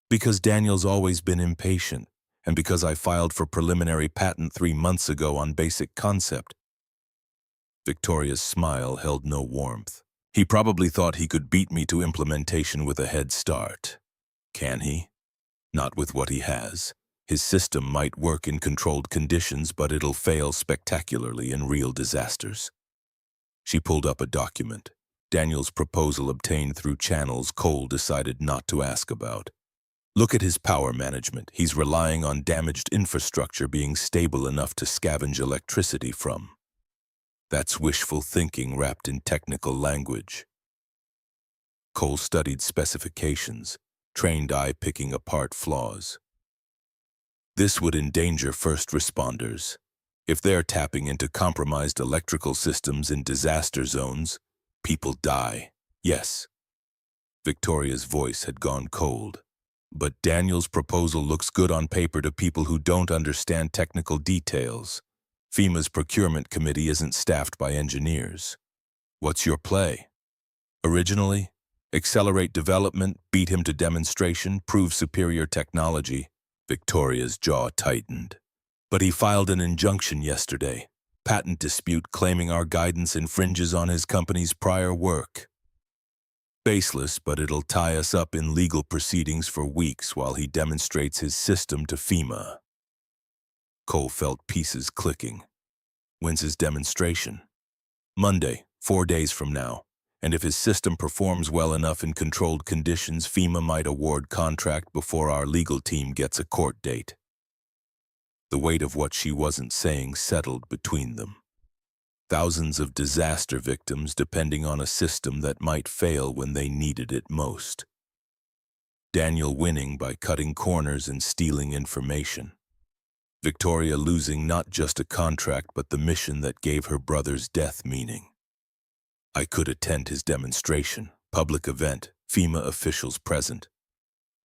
Because Daniel's always been impatient, and because I filed for preliminary patent 3 months ago on basic concept. Victoria's smile held no warmth. He probably thought he could beat me to implementation with a head start. Can he? Not with what he has. His system might work in controlled conditions, but it'll fail spectacularly in real disasters. She pulled up a document. Daniel's proposal obtained through channels Cole decided not to ask about. Look at his power management. He's relying on damaged infrastructure being stable enough to scavenge electricity from. That's wishful thinking wrapped in technical language. Cole studied specifications, trained eye picking apart flaws. This would endanger first responders. If they're tapping into compromised electrical systems in disaster zones, people die. Yes. Victoria's voice had gone cold. But Daniel's proposal looks good on paper to people who don't understand technical details. FEMA's procurement committee isn't staffed by engineers. What's your play? Originally, accelerate development, beat him to demonstration, prove superior technology. Victoria's jaw tightened. But he filed an injunction yesterday. Patent dispute claiming our guidance infringes on his company's prior work. Baseless, but it'll tie us up in legal proceedings for weeks while he demonstrates his system to FEMA. Cole felt pieces clicking. When's his demonstration? Monday, 4 days from now. And if his system performs well enough in controlled conditions, FEMA might award contract before our legal team gets a court date. The weight of what she wasn't saying settled between them. Thousands of disaster victims depending on a system that might fail when they needed it most. Daniel winning by cutting corners and stealing information. Victoria losing not just a contract but the mission that gave her brother's death meaning. I could attend his demonstration, public event, FEMA officials present.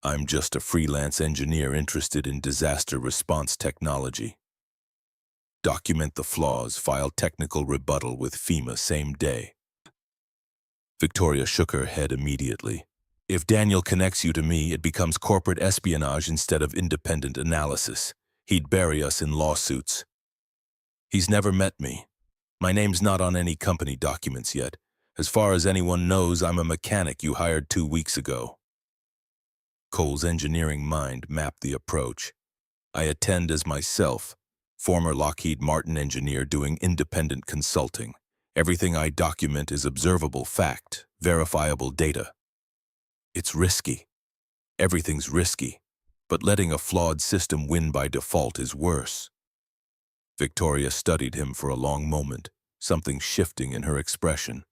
I'm just a freelance engineer interested in disaster response technology. Document the flaws, file technical rebuttal with FEMA same day. Victoria shook her head immediately. If Daniel connects you to me, it becomes corporate espionage instead of independent analysis. He'd bury us in lawsuits. He's never met me. My name's not on any company documents yet. As far as anyone knows, I'm a mechanic you hired 2 weeks ago. Cole's engineering mind mapped the approach. I attend as myself, former Lockheed Martin engineer doing independent consulting. Everything I document is observable fact, verifiable data. It's risky. Everything's risky. But letting a flawed system win by default is worse. Victoria studied him for a long moment, something shifting in her expression.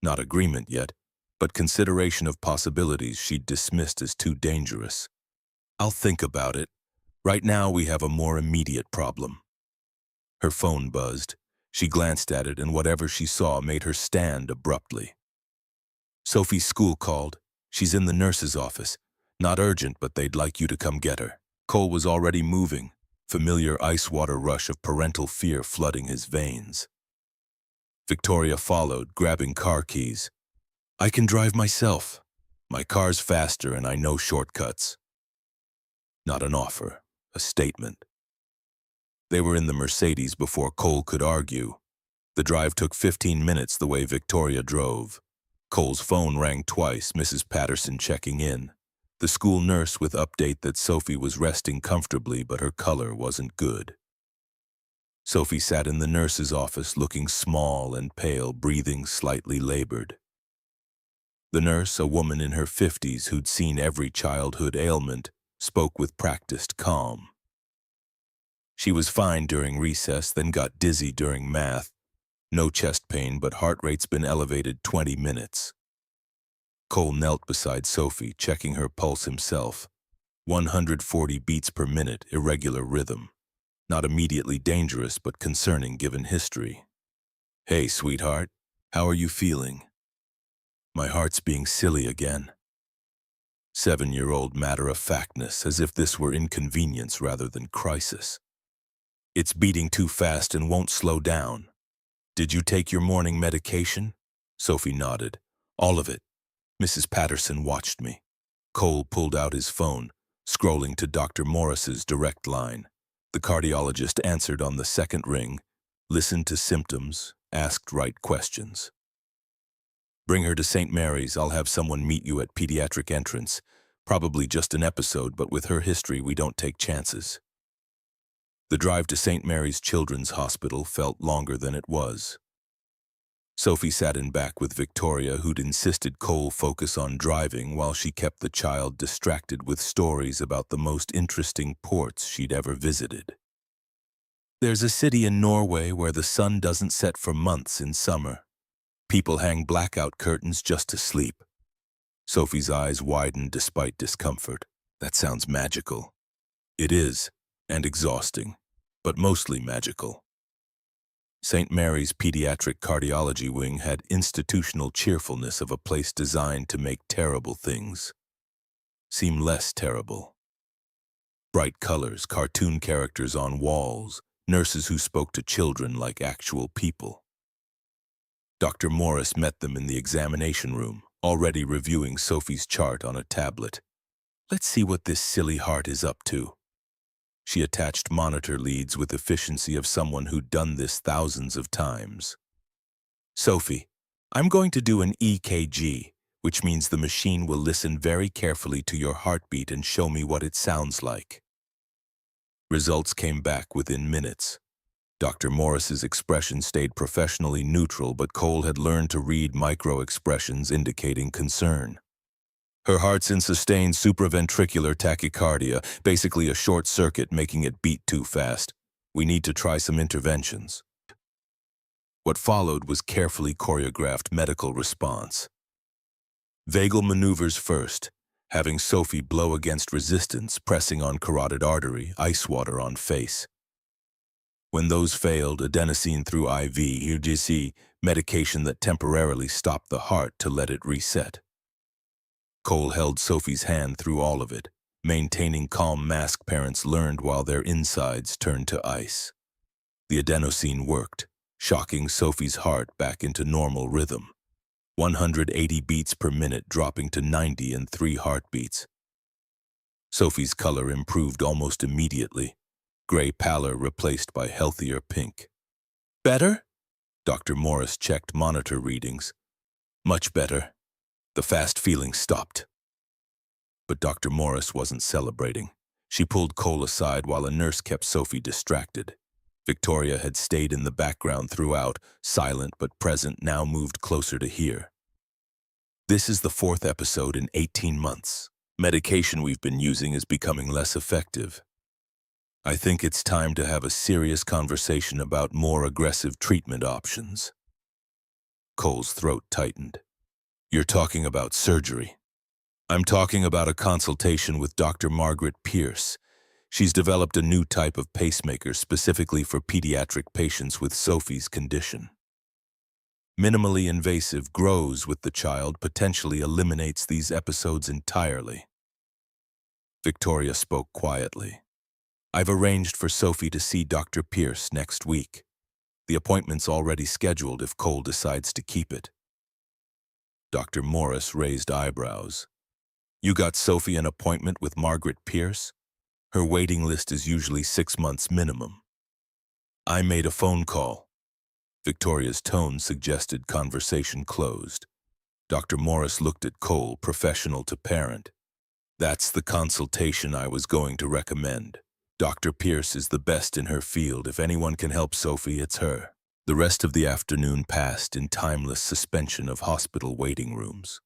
Not agreement yet, but consideration of possibilities she'd dismissed as too dangerous. I'll think about it. Right now we have a more immediate problem. Her phone buzzed. She glanced at it, and whatever she saw made her stand abruptly. Sophie's school called. She's in the nurse's office. Not urgent, but they'd like you to come get her. Cole was already moving, familiar ice water rush of parental fear flooding his veins. Victoria followed, grabbing car keys. I can drive myself. My car's faster and I know shortcuts. Not an offer, a statement. They were in the Mercedes before Cole could argue. The drive took 15 minutes the way Victoria drove. Cole's phone rang twice, Mrs. Patterson checking in. The school nurse with update that Sophie was resting comfortably, but her color wasn't good. Sophie sat in the nurse's office looking small and pale, breathing slightly labored. The nurse, a woman in her 50s who'd seen every childhood ailment, spoke with practiced calm. She was fine during recess, then got dizzy during math. No chest pain, but heart rate's been elevated 20 minutes. Cole knelt beside Sophie, checking her pulse himself. 140 beats per minute, irregular rhythm. Not immediately dangerous, but concerning given history. Hey, sweetheart, how are you feeling? My heart's being silly again. 7-year-old matter-of-factness, as if this were inconvenience rather than crisis. It's beating too fast and won't slow down. Did you take your morning medication? Sophie nodded. All of it. Mrs. Patterson watched me. Cole pulled out his phone, scrolling to Dr. Morris's direct line. The cardiologist answered on the second ring, listened to symptoms, asked right questions. Bring her to St. Mary's. I'll have someone meet you at pediatric entrance. Probably just an episode, but with her history, we don't take chances. The drive to St. Mary's Children's Hospital felt longer than it was. Sophie sat in back with Victoria, who'd insisted Cole focus on driving while she kept the child distracted with stories about the most interesting ports she'd ever visited. There's a city in Norway where the sun doesn't set for months in summer. People hang blackout curtains just to sleep. Sophie's eyes widened despite discomfort. That sounds magical. It is, and exhausting, but mostly magical. St. Mary's Pediatric Cardiology Wing had institutional cheerfulness of a place designed to make terrible things seem less terrible. Bright colors, cartoon characters on walls, nurses who spoke to children like actual people. Dr. Morris met them in the examination room, already reviewing Sophie's chart on a tablet. Let's see what this silly heart is up to. She attached monitor leads with efficiency of someone who'd done this thousands of times. Sophie, I'm going to do an EKG, which means the machine will listen very carefully to your heartbeat and show me what it sounds like. Results came back within minutes. Dr. Morris's expression stayed professionally neutral, but Cole had learned to read micro-expressions indicating concern. Her heart's in sustained supraventricular tachycardia, basically a short circuit making it beat too fast. We need to try some interventions. What followed was carefully choreographed medical response. Vagal maneuvers first, having Sophie blow against resistance, pressing on carotid artery, ice water on face. When those failed, adenosine through IV, UGC, medication that temporarily stopped the heart to let it reset. Cole held Sophie's hand through all of it, maintaining calm mask parents learned while their insides turned to ice. The adenosine worked, shocking Sophie's heart back into normal rhythm. 180 beats per minute dropping to 90 in 3 heartbeats. Sophie's color improved almost immediately, gray pallor replaced by healthier pink. Better? Dr. Morris checked monitor readings. Much better. The fast feeling stopped. But Dr. Morris wasn't celebrating. She pulled Cole aside while a nurse kept Sophie distracted. Victoria had stayed in the background throughout, silent but present, now moved closer to hear. This is the fourth episode in 18 months. Medication we've been using is becoming less effective. I think it's time to have a serious conversation about more aggressive treatment options. Cole's throat tightened. You're talking about surgery. I'm talking about a consultation with Dr. Margaret Pierce. She's developed a new type of pacemaker specifically for pediatric patients with Sophie's condition. Minimally invasive, grows with the child, potentially eliminates these episodes entirely. Victoria spoke quietly. I've arranged for Sophie to see Dr. Pierce next week. The appointment's already scheduled if Cole decides to keep it. Dr. Morris raised eyebrows. You got Sophie an appointment with Margaret Pierce? Her waiting list is usually 6 months minimum. I made a phone call. Victoria's tone suggested conversation closed. Dr. Morris looked at Cole, professional to parent. That's the consultation I was going to recommend. Dr. Pierce is the best in her field. If anyone can help Sophie, it's her. The rest of the afternoon passed in timeless suspension of hospital waiting rooms.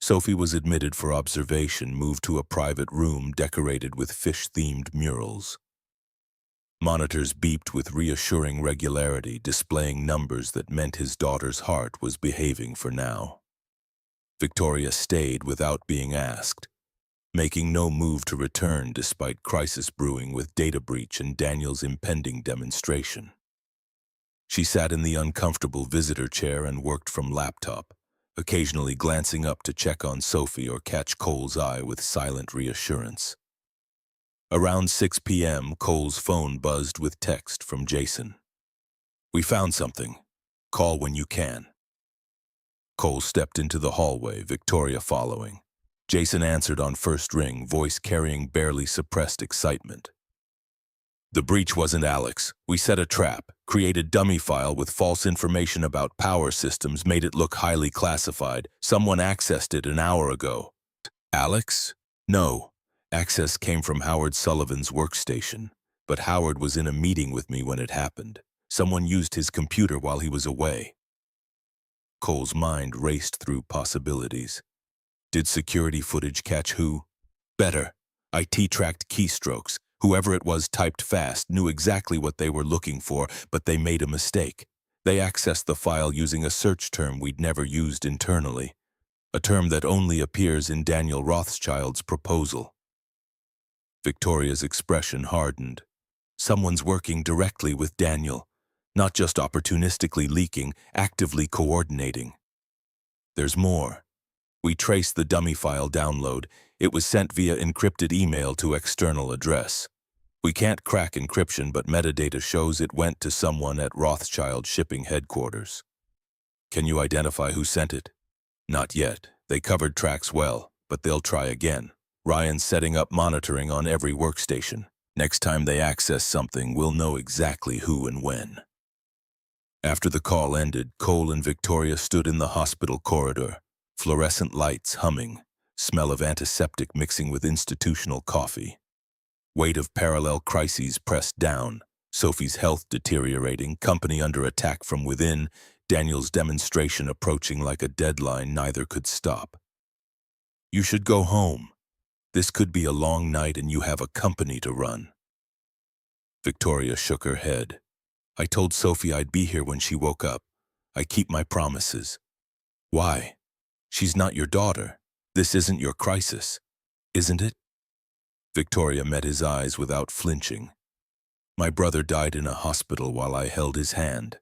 Sophie was admitted for observation, moved to a private room decorated with fish-themed murals. Monitors beeped with reassuring regularity, displaying numbers that meant his daughter's heart was behaving for now. Victoria stayed without being asked, making no move to return despite crisis brewing with data breach and Daniel's impending demonstration. She sat in the uncomfortable visitor chair and worked from laptop, occasionally glancing up to check on Sophie or catch Cole's eye with silent reassurance. Around 6 p.m., Cole's phone buzzed with text from Jason. We found something. Call when you can. Cole stepped into the hallway, Victoria following. Jason answered on first ring, voice carrying barely suppressed excitement. The breach wasn't Alex. We set a trap, created dummy file with false information about power systems, made it look highly classified. Someone accessed it an hour ago. Alex? No. Access came from Howard Sullivan's workstation, but Howard was in a meeting with me when it happened. Someone used his computer while he was away. Cole's mind raced through possibilities. Did security footage catch who? Better. IT tracked keystrokes. Whoever it was typed fast, knew exactly what they were looking for, but they made a mistake. They accessed the file using a search term we'd never used internally, a term that only appears in Daniel Rothschild's proposal. Victoria's expression hardened. Someone's working directly with Daniel, not just opportunistically leaking, actively coordinating. There's more. We traced the dummy file download. It was sent via encrypted email to external address. We can't crack encryption, but metadata shows it went to someone at Rothschild shipping headquarters. Can you identify who sent it? Not yet. They covered tracks well, but they'll try again. Ryan's setting up monitoring on every workstation. Next time they access something, we'll know exactly who and when. After the call ended, Cole and Victoria stood in the hospital corridor, fluorescent lights humming, smell of antiseptic mixing with institutional coffee. Weight of parallel crises pressed down, Sophie's health deteriorating, company under attack from within, Daniel's demonstration approaching like a deadline neither could stop. You should go home. This could be a long night and you have a company to run. Victoria shook her head. I told Sophie I'd be here when she woke up. I keep my promises. Why? She's not your daughter. This isn't your crisis, isn't it? Victoria met his eyes without flinching. My brother died in a hospital while I held his hand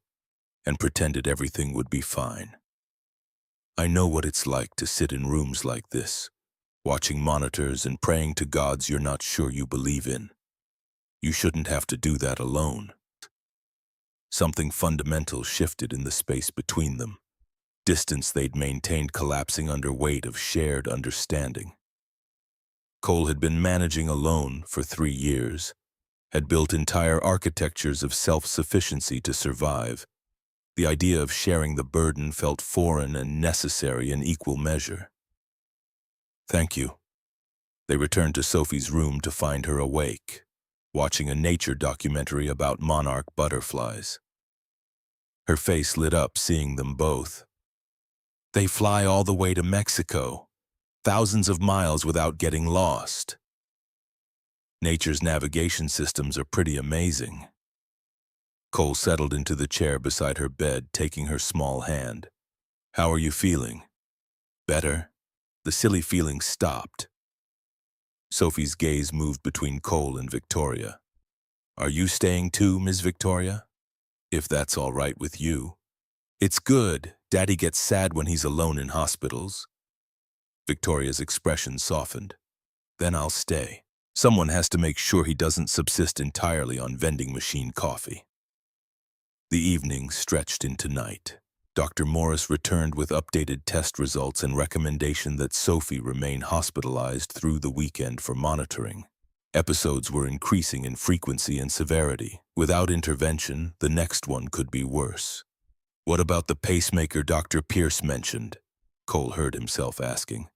and pretended everything would be fine. I know what it's like to sit in rooms like this, watching monitors and praying to gods you're not sure you believe in. You shouldn't have to do that alone. Something fundamental shifted in the space between them. Distance they'd maintained collapsing under weight of shared understanding. Cole had been managing alone for 3 years, had built entire architectures of self-sufficiency to survive. The idea of sharing the burden felt foreign and necessary in equal measure. Thank you. They returned to Sophie's room to find her awake, watching a nature documentary about monarch butterflies. Her face lit up seeing them both. They fly all the way to Mexico, thousands of miles without getting lost. Nature's navigation systems are pretty amazing. Cole settled into the chair beside her bed, taking her small hand. How are you feeling? Better? The silly feeling stopped. Sophie's gaze moved between Cole and Victoria. Are you staying too, Ms. Victoria? If that's all right with you. It's good. Daddy gets sad when he's alone in hospitals. Victoria's expression softened. Then I'll stay. Someone has to make sure he doesn't subsist entirely on vending machine coffee. The evening stretched into night. Dr. Morris returned with updated test results and recommendation that Sophie remain hospitalized through the weekend for monitoring. Episodes were increasing in frequency and severity. Without intervention, the next one could be worse. What about the pacemaker Dr. Pierce mentioned? Cole heard himself asking.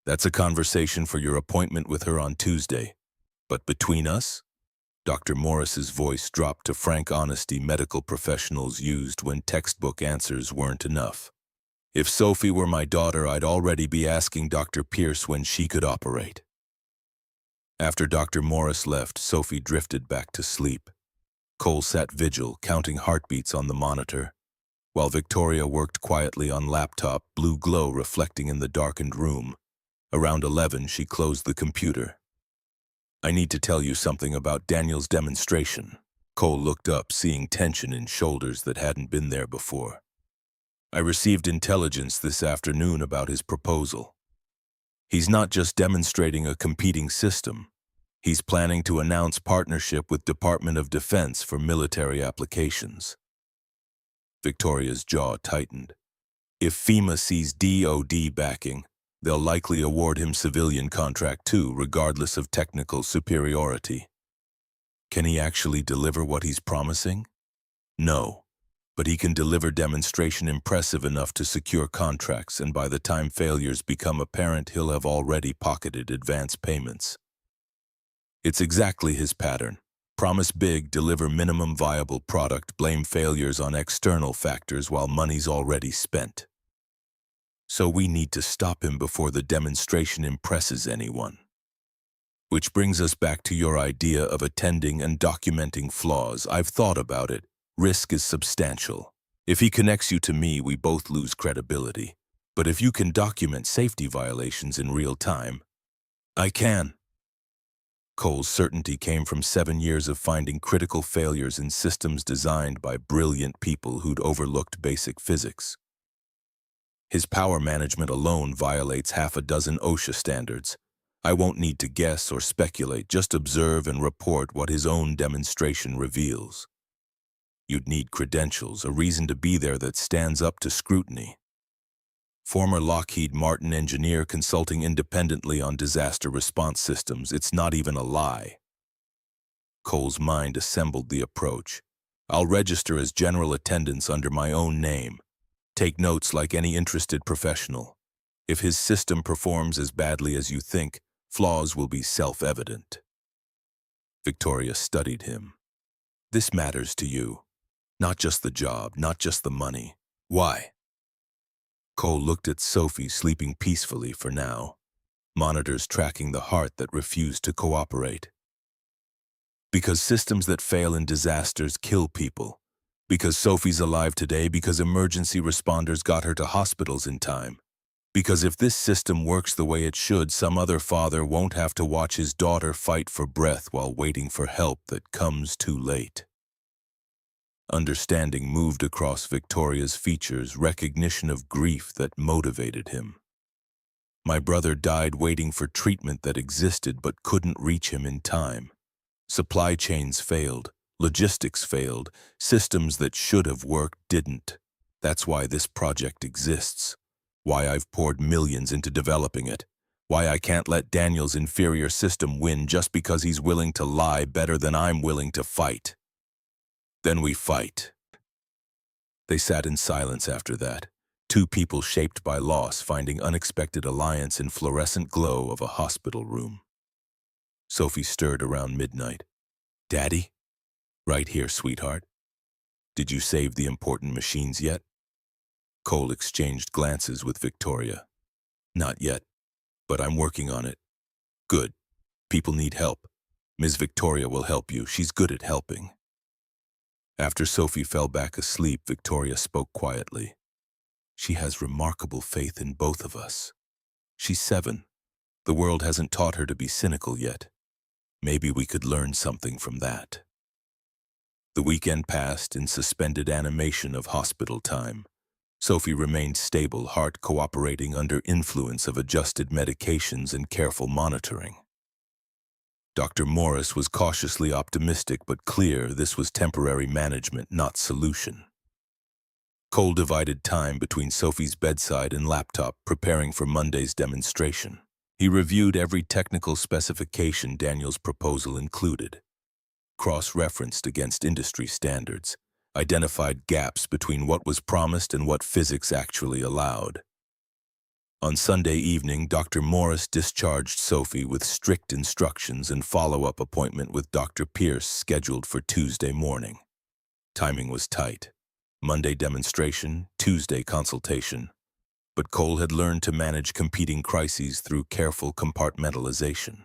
That's a conversation for your appointment with her on Tuesday. But between us? Dr. Morris's voice dropped to frank honesty medical professionals used when textbook answers weren't enough. If Sophie were my daughter, I'd already be asking Dr. Pierce when she could operate. After Dr. Morris left, Sophie drifted back to sleep. Cole sat vigil, counting heartbeats on the monitor, while Victoria worked quietly on laptop, blue glow reflecting in the darkened room. Around 11, she closed the computer. I need to tell you something about Daniel's demonstration. Cole looked up, seeing tension in shoulders that hadn't been there before. I received intelligence this afternoon about his proposal. He's not just demonstrating a competing system. He's planning to announce partnership with Department of Defense for military applications. Victoria's jaw tightened. If FEMA sees DoD backing, they'll likely award him civilian contract too, regardless of technical superiority. Can he actually deliver what he's promising? No, but he can deliver demonstration impressive enough to secure contracts, and by the time failures become apparent, he'll have already pocketed advance payments. It's exactly his pattern. Promise big, deliver minimum viable product, blame failures on external factors while money's already spent. So we need to stop him before the demonstration impresses anyone. Which brings us back to your idea of attending and documenting flaws. I've thought about it. Risk is substantial. If he connects you to me, we both lose credibility. But if you can document safety violations in real time, I can. Cole's certainty came from 7 years of finding critical failures in systems designed by brilliant people who'd overlooked basic physics. His power management alone violates half a dozen OSHA standards. I won't need to guess or speculate, just observe and report what his own demonstration reveals. You'd need credentials, a reason to be there that stands up to scrutiny. Former Lockheed Martin engineer consulting independently on disaster response systems. It's not even a lie. Cole's mind assembled the approach. I'll register as general attendance under my own name. Take notes like any interested professional. If his system performs as badly as you think, flaws will be self-evident. Victoria studied him. This matters to you. Not just the job, not just the money. Why? Cole looked at Sophie, sleeping peacefully for now, monitors tracking the heart that refused to cooperate. Because systems that fail in disasters kill people. Because Sophie's alive today, because emergency responders got her to hospitals in time. Because if this system works the way it should, some other father won't have to watch his daughter fight for breath while waiting for help that comes too late. Understanding moved across Victoria's features, recognition of grief that motivated him. My brother died waiting for treatment that existed but couldn't reach him in time. Supply chains failed, logistics failed, systems that should have worked didn't. That's why this project exists. Why I've poured millions into developing it. Why I can't let Daniel's inferior system win just because he's willing to lie better than I'm willing to fight. Then we fight. They sat in silence after that, two people shaped by loss finding unexpected alliance in fluorescent glow of a hospital room. Sophie stirred around midnight. Daddy? Right here, sweetheart. Did you save the important machines yet? Cole exchanged glances with Victoria. Not yet, but I'm working on it. Good. People need help. Ms. Victoria will help you. She's good at helping. After Sophie fell back asleep, Victoria spoke quietly. She has remarkable faith in both of us. She's 7. The world hasn't taught her to be cynical yet. Maybe we could learn something from that. The weekend passed in suspended animation of hospital time. Sophie remained stable, heart cooperating under influence of adjusted medications and careful monitoring. Dr. Morris was cautiously optimistic but clear this was temporary management, not solution. Cole divided time between Sophie's bedside and laptop, preparing for Monday's demonstration. He reviewed every technical specification Daniel's proposal included, cross-referenced against industry standards, identified gaps between what was promised and what physics actually allowed. On Sunday evening, Dr. Morris discharged Sophie with strict instructions and follow-up appointment with Dr. Pierce scheduled for Tuesday morning. Timing was tight. Monday demonstration, Tuesday consultation. But Cole had learned to manage competing crises through careful compartmentalization.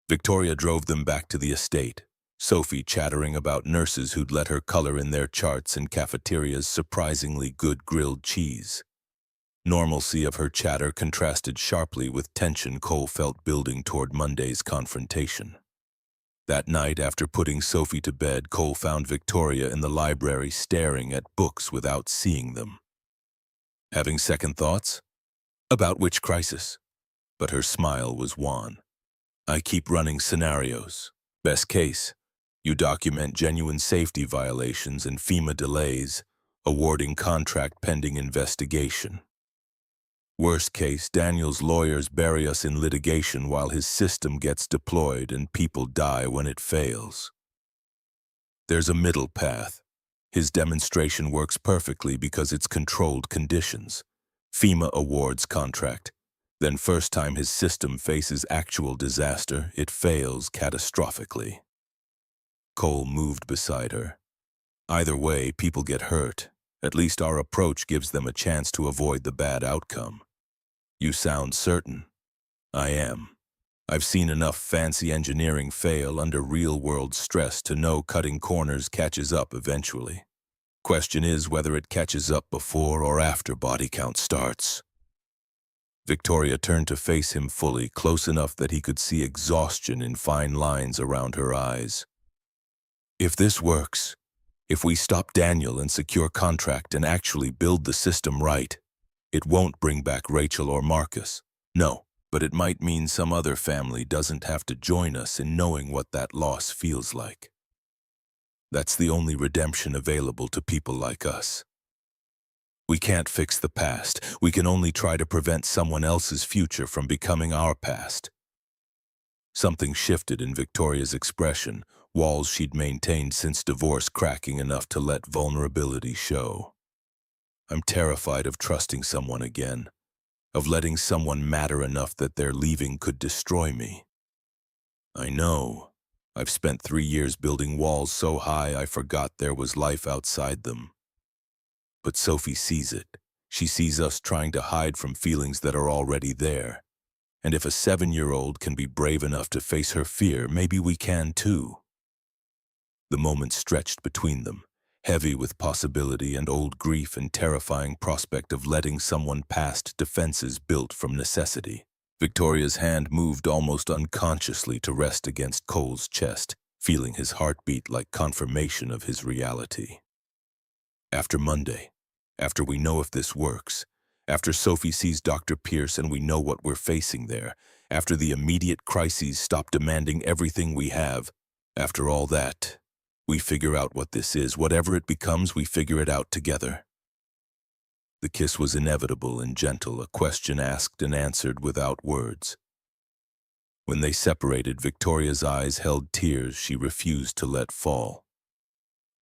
Victoria drove them back to the estate, Sophie chattering about nurses who'd let her color in their charts and cafeteria's surprisingly good grilled cheese. Normalcy of her chatter contrasted sharply with tension Cole felt building toward Monday's confrontation. That night, after putting Sophie to bed, Cole found Victoria in the library staring at books without seeing them. Having second thoughts? About which crisis? But her smile was wan. I keep running scenarios. Best case, you document genuine safety violations and FEMA delays, awarding contract pending investigation. Worst case, Daniel's lawyers bury us in litigation while his system gets deployed and people die when it fails. There's a middle path. His demonstration works perfectly because it's controlled conditions. FEMA awards contract. Then first time his system faces actual disaster, it fails catastrophically. Cole moved beside her. Either way, people get hurt. At least our approach gives them a chance to avoid the bad outcome. You sound certain. I am. I've seen enough fancy engineering fail under real-world stress to know cutting corners catches up eventually. Question is whether it catches up before or after body count starts. Victoria turned to face him fully, close enough that he could see exhaustion in fine lines around her eyes. If this works, if we stop Daniel and secure contract and actually build the system right, it won't bring back Rachel or Marcus. No, but it might mean some other family doesn't have to join us in knowing what that loss feels like. That's the only redemption available to people like us. We can't fix the past. We can only try to prevent someone else's future from becoming our past. Something shifted in Victoria's expression, walls she'd maintained since divorce cracking enough to let vulnerability show. I'm terrified of trusting someone again, of letting someone matter enough that their leaving could destroy me. I know. I've spent 3 years building walls so high I forgot there was life outside them. But Sophie sees it. She sees us trying to hide from feelings that are already there. And if a 7-year-old can be brave enough to face her fear, maybe we can too. The moment stretched between them, heavy with possibility and old grief and terrifying prospect of letting someone past defenses built from necessity. Victoria's hand moved almost unconsciously to rest against Cole's chest, feeling his heartbeat like confirmation of his reality. After Monday, after we know if this works, after Sophie sees Dr. Pierce and we know what we're facing there, after the immediate crises stop demanding everything we have, after all that, we figure out what this is. Whatever it becomes, we figure it out together. The kiss was inevitable and gentle, a question asked and answered without words. When they separated, Victoria's eyes held tears she refused to let fall.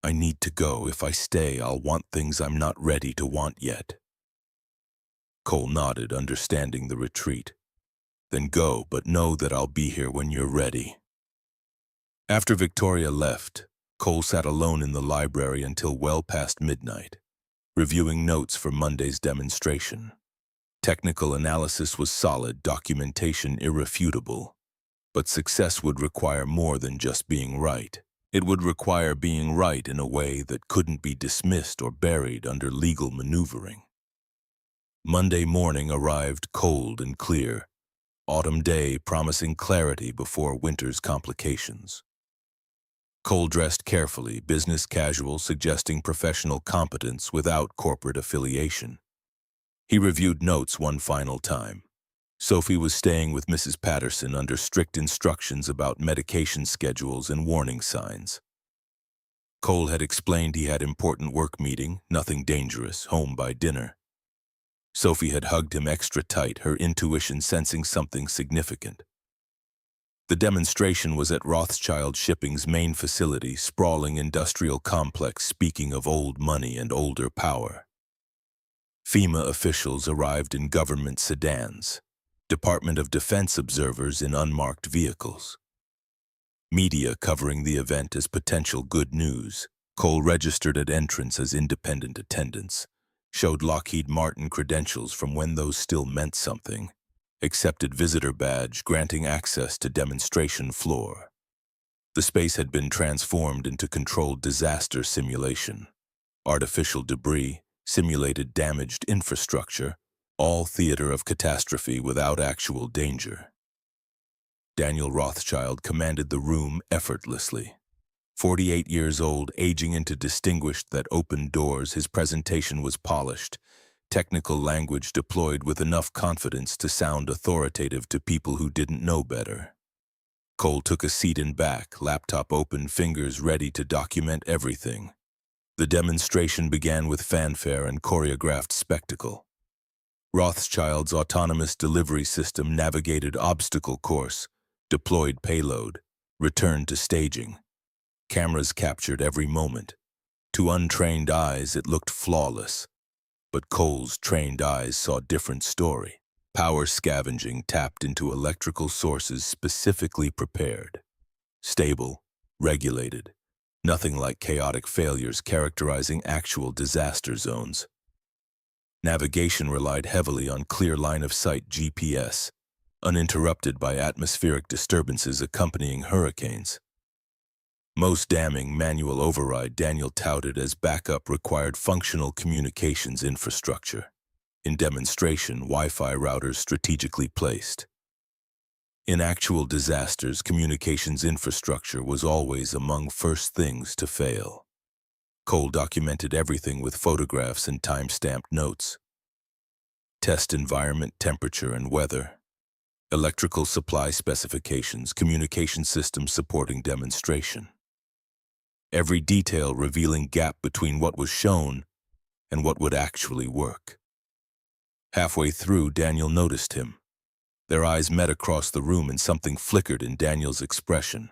I need to go. If I stay, I'll want things I'm not ready to want yet. Cole nodded, understanding the retreat. Then go, but know that I'll be here when you're ready. After Victoria left, Cole sat alone in the library until well past midnight, reviewing notes for Monday's demonstration. Technical analysis was solid, documentation irrefutable, but success would require more than just being right. It would require being right in a way that couldn't be dismissed or buried under legal maneuvering. Monday morning arrived cold and clear, autumn day promising clarity before winter's complications. Cole dressed carefully, business casual, suggesting professional competence without corporate affiliation. He reviewed notes one final time. Sophie was staying with Mrs. Patterson under strict instructions about medication schedules and warning signs. Cole had explained he had important work meeting, nothing dangerous, home by dinner. Sophie had hugged him extra tight, her intuition sensing something significant. The demonstration was at Rothschild Shipping's main facility, sprawling industrial complex, speaking of old money and older power. FEMA officials arrived in government sedans, Department of Defense observers in unmarked vehicles. Media covering the event as potential good news. Cole registered at entrance as independent attendance, showed Lockheed Martin credentials from when those still meant something, accepted visitor badge granting access to demonstration floor. The space had been transformed into controlled disaster simulation. Artificial debris, simulated damaged infrastructure, all theater of catastrophe without actual danger. Daniel Rothschild commanded the room effortlessly. 48 years old, aging into distinguished that opened doors, his presentation was polished, technical language deployed with enough confidence to sound authoritative to people who didn't know better. Cole took a seat in back, laptop open, fingers ready to document everything. The demonstration began with fanfare and choreographed spectacle. Rothschild's autonomous delivery system navigated obstacle course, deployed payload, returned to staging. Cameras captured every moment. To untrained eyes, it looked flawless. But Cole's trained eyes saw a different story. Power scavenging tapped into electrical sources specifically prepared. Stable, regulated. Nothing like chaotic failures characterizing actual disaster zones. Navigation relied heavily on clear line-of-sight GPS, uninterrupted by atmospheric disturbances accompanying hurricanes. Most damning, manual override Daniel touted as backup required functional communications infrastructure. In demonstration, Wi-Fi routers strategically placed. In actual disasters, communications infrastructure was always among first things to fail. Cole documented everything with photographs and time-stamped notes. Test environment, temperature, and weather. Electrical supply specifications, communication systems supporting demonstration. Every detail revealing gap between what was shown and what would actually work. Halfway through, Daniel noticed him. Their eyes met across the room and something flickered in Daniel's expression.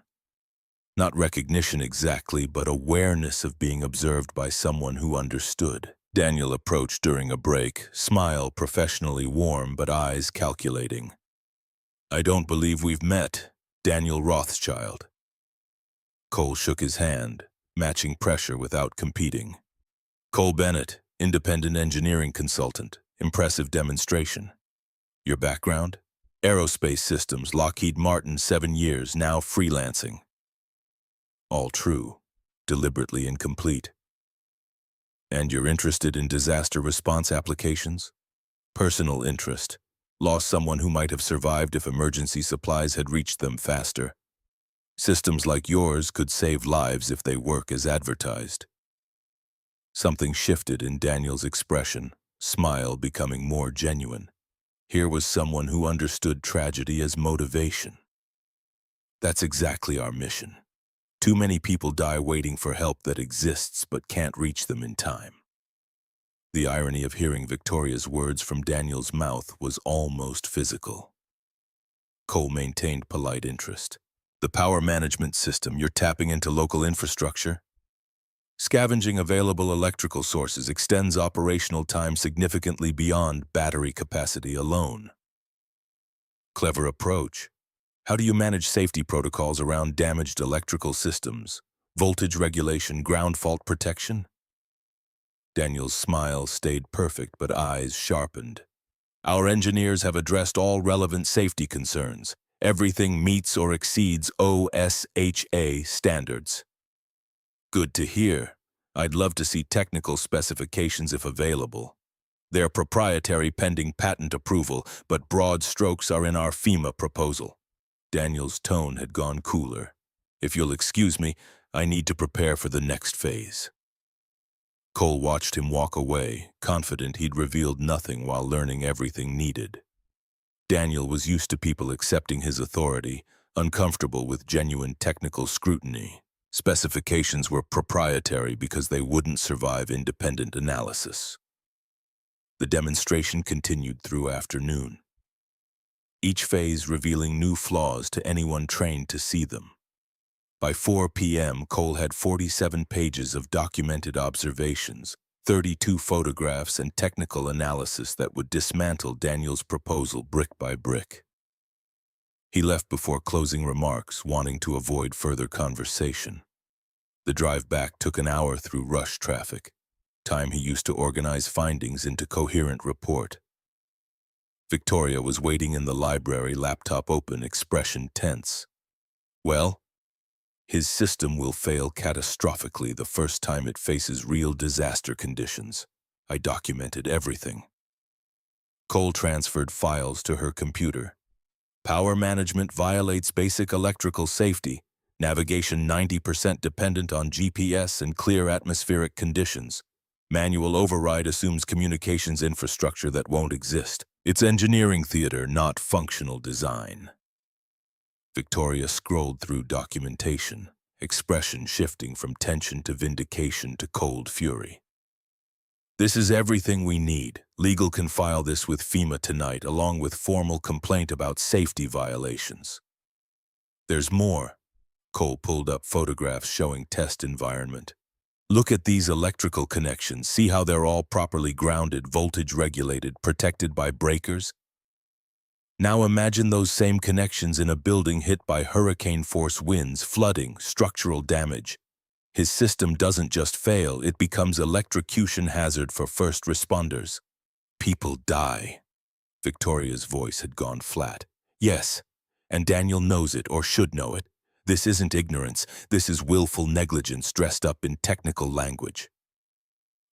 Not recognition exactly, but awareness of being observed by someone who understood. Daniel approached during a break, smile professionally warm but eyes calculating. "I don't believe we've met, Daniel Rothschild." Cole shook his hand, matching pressure without competing. "Cole Bennett, independent engineering consultant, impressive demonstration. Your background? Aerospace systems, Lockheed Martin, 7 years, now freelancing." All true, deliberately incomplete. "And you're interested in disaster response applications?" "Personal interest. Lost someone who might have survived if emergency supplies had reached them faster. Systems like yours could save lives if they work as advertised." Something shifted in Daniel's expression, smile becoming more genuine. Here was someone who understood tragedy as motivation. "That's exactly our mission. Too many people die waiting for help that exists but can't reach them in time." The irony of hearing Victoria's words from Daniel's mouth was almost physical. Cole maintained polite interest. "The power management system, you're tapping into local infrastructure? Scavenging available electrical sources extends operational time significantly beyond battery capacity alone." "Clever approach. How do you manage safety protocols around damaged electrical systems? Voltage regulation, ground fault protection? Daniel's smile stayed perfect, but eyes sharpened. Our engineers have addressed all relevant safety concerns. Everything meets or exceeds OSHA standards. Good to hear. I'd love to see technical specifications if available. They're proprietary pending patent approval, but broad strokes are in our FEMA proposal. Daniel's tone had gone cooler. If you'll excuse me, I need to prepare for the next phase. Cole watched him walk away, confident he'd revealed nothing while learning everything needed. Daniel was used to people accepting his authority, uncomfortable with genuine technical scrutiny. Specifications were proprietary because they wouldn't survive independent analysis. The demonstration continued through afternoon, each phase revealing new flaws to anyone trained to see them. By 4 p.m., Cole had 47 pages of documented observations, 32 photographs, and technical analysis that would dismantle Daniel's proposal brick by brick. He left before closing remarks, wanting to avoid further conversation. The drive back took an hour through rush traffic, time he used to organize findings into coherent report. Victoria was waiting in the library, laptop open, expression tense. Well, his system will fail catastrophically the first time it faces real disaster conditions. I documented everything. Cole transferred files to her computer. Power management violates basic electrical safety. Navigation 90% dependent on GPS and clear atmospheric conditions. Manual override assumes communications infrastructure that won't exist. It's engineering theater, not functional design. Victoria scrolled through documentation, expression shifting from tension to vindication to cold fury. This is everything we need. Legal can file this with FEMA tonight, along with formal complaint about safety violations. There's more. Cole pulled up photographs showing test environment. Look at these electrical connections. See how they're all properly grounded, voltage regulated, protected by breakers? Now imagine those same connections in a building hit by hurricane-force winds, flooding, structural damage. His system doesn't just fail, it becomes electrocution hazard for first responders. People die. Victoria's voice had gone flat. Yes, and Daniel knows it, or should know it. This isn't ignorance, this is willful negligence dressed up in technical language.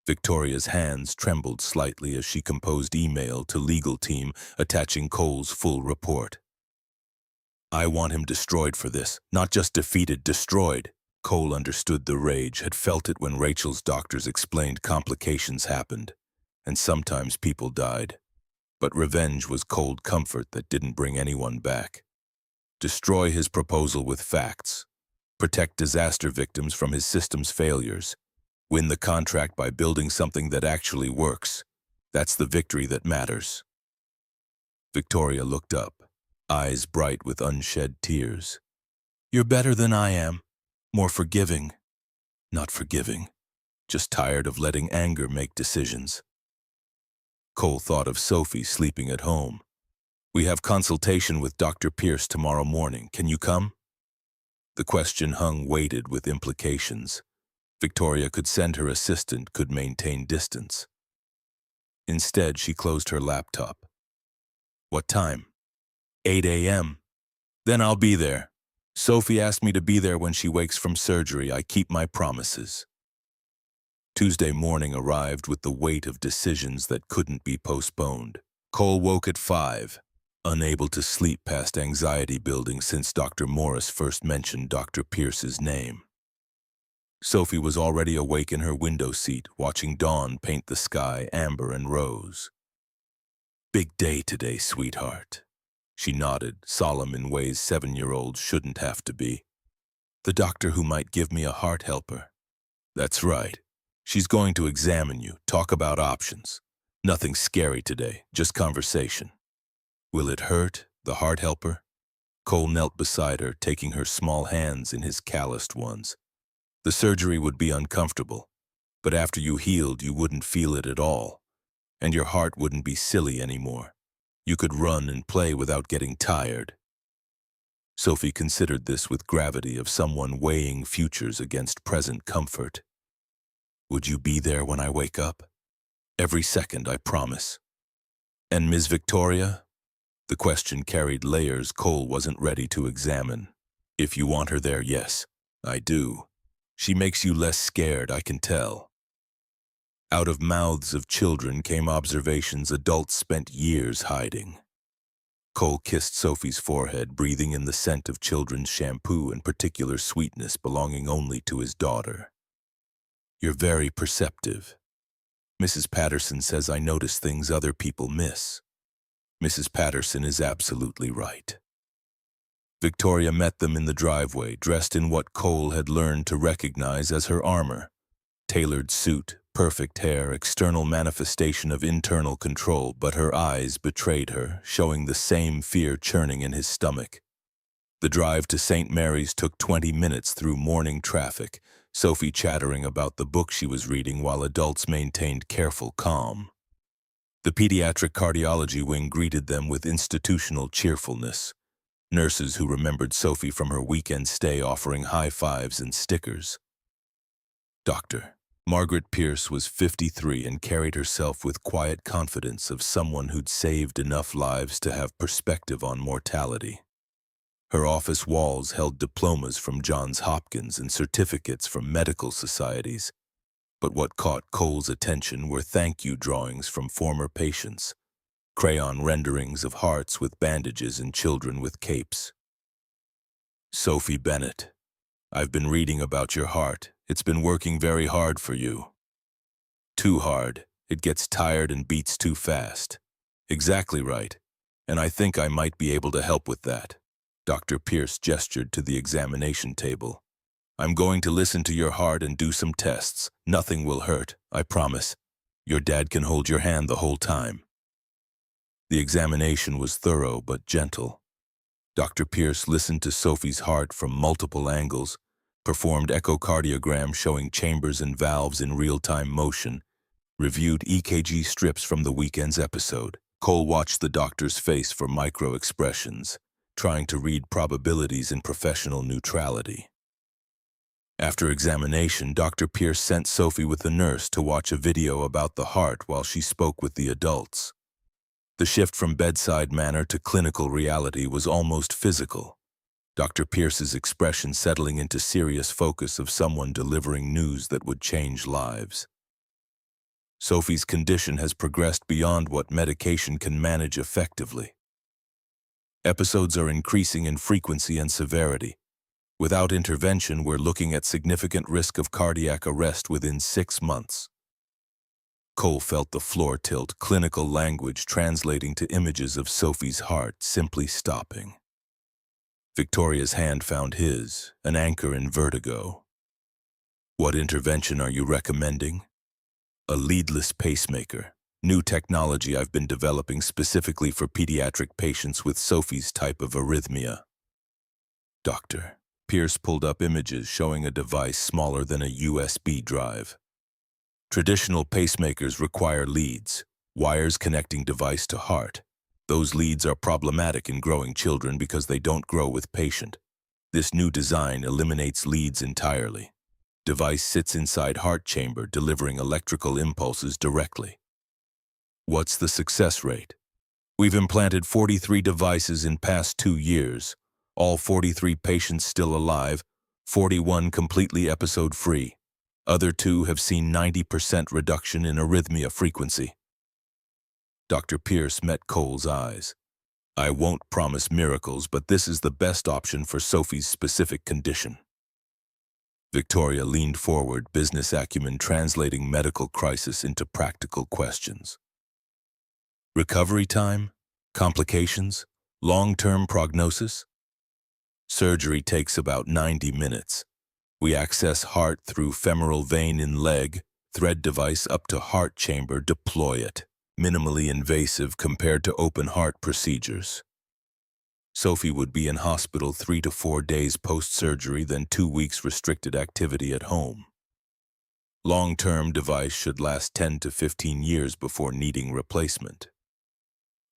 Victoria's hands trembled slightly as she composed email to legal team attaching Cole's full report. I want him destroyed for this, not just defeated, destroyed. Cole understood the rage, had felt it when Rachel's doctors explained complications happened, and sometimes people died. But revenge was cold comfort that didn't bring anyone back. Destroy his proposal with facts. Protect disaster victims from his system's failures. Win the contract by building something that actually works. That's the victory that matters. Victoria looked up, eyes bright with unshed tears. You're better than I am. More forgiving. Not forgiving. Just tired of letting anger make decisions. Cole thought of Sophie sleeping at home. We have consultation with Dr. Pierce tomorrow morning. Can you come? The question hung weighted with implications. Victoria could send her assistant, could maintain distance. Instead, she closed her laptop. What time? 8 a.m. Then I'll be there. Sophie asked me to be there when she wakes from surgery. I keep my promises. Tuesday morning arrived with the weight of decisions that couldn't be postponed. Cole woke at 5, unable to sleep past anxiety building since Dr. Morris first mentioned Dr. Pierce's name. Sophie was already awake in her window seat, watching dawn paint the sky amber and rose. Big day today, sweetheart. She nodded, solemn in ways 7-year-olds shouldn't have to be. The doctor who might give me a heart helper. That's right. She's going to examine you, talk about options. Nothing scary today, just conversation. Will it hurt, the heart helper? Cole knelt beside her, taking her small hands in his calloused ones. The surgery would be uncomfortable, but after you healed, you wouldn't feel it at all. And your heart wouldn't be silly anymore. You could run and play without getting tired. Sophie considered this with gravity of someone weighing futures against present comfort. Would you be there when I wake up? Every second, I promise. And Ms. Victoria? The question carried layers Cole wasn't ready to examine. If you want her there, yes, I do. She makes you less scared, I can tell. Out of mouths of children came observations adults spent years hiding. Cole kissed Sophie's forehead, breathing in the scent of children's shampoo and particular sweetness belonging only to his daughter. You're very perceptive. Mrs. Patterson says I notice things other people miss. Mrs. Patterson is absolutely right. Victoria met them in the driveway, dressed in what Cole had learned to recognize as her armor. Tailored suit, perfect hair, external manifestation of internal control, but her eyes betrayed her, showing the same fear churning in his stomach. The drive to St. Mary's took 20 minutes through morning traffic, Sophie chattering about the book she was reading while adults maintained careful calm. The pediatric cardiology wing greeted them with institutional cheerfulness. Nurses who remembered Sophie from her weekend stay offering high fives and stickers. Doctor. Margaret Pierce was 53 and carried herself with quiet confidence of someone who'd saved enough lives to have perspective on mortality. Her office walls held diplomas from Johns Hopkins and certificates from medical societies, but what caught Cole's attention were thank-you drawings from former patients, crayon renderings of hearts with bandages and children with capes. Sophie Bennett, I've been reading about your heart. It's been working very hard for you. Too hard. It gets tired and beats too fast. Exactly right. And I think I might be able to help with that. Dr. Pierce gestured to the examination table. I'm going to listen to your heart and do some tests. Nothing will hurt, I promise. Your dad can hold your hand the whole time. The examination was thorough but gentle. Dr. Pierce listened to Sophie's heart from multiple angles, performed echocardiogram showing chambers and valves in real-time motion, reviewed EKG strips from the weekend's episode. Cole watched the doctor's face for micro-expressions, trying to read probabilities in professional neutrality. After examination, Dr. Pierce sent Sophie with the nurse to watch a video about the heart while she spoke with the adults. The shift from bedside manner to clinical reality was almost physical. Dr. Pierce's expression settling into serious focus of someone delivering news that would change lives. Sophie's condition has progressed beyond what medication can manage effectively. Episodes are increasing in frequency and severity. Without intervention, we're looking at significant risk of cardiac arrest within 6 months. Cole felt the floor tilt, clinical language translating to images of Sophie's heart simply stopping. Victoria's hand found his, an anchor in vertigo. What intervention are you recommending? A leadless pacemaker, new technology I've been developing specifically for pediatric patients with Sophie's type of arrhythmia. Doctor. Pierce pulled up images showing a device smaller than a USB drive. Traditional pacemakers require leads, wires connecting device to heart. Those leads are problematic in growing children because they don't grow with patient. This new design eliminates leads entirely. Device sits inside heart chamber, delivering electrical impulses directly. What's the success rate? We've implanted 43 devices in past 2 years. All 43 patients still alive, 41 completely episode-free. Other 2 have seen 90% reduction in arrhythmia frequency. Dr. Pierce met Cole's eyes. I won't promise miracles, but this is the best option for Sophie's specific condition. Victoria leaned forward, business acumen translating medical crisis into practical questions. Recovery time? Complications? Long-term prognosis? Surgery takes about 90 minutes. We access heart through femoral vein in leg, thread device up to heart chamber, deploy it. Minimally invasive compared to open heart procedures. Sophie would be in hospital 3 to 4 days post-surgery, then 2 weeks restricted activity at home. Long-term device should last 10 to 15 years before needing replacement.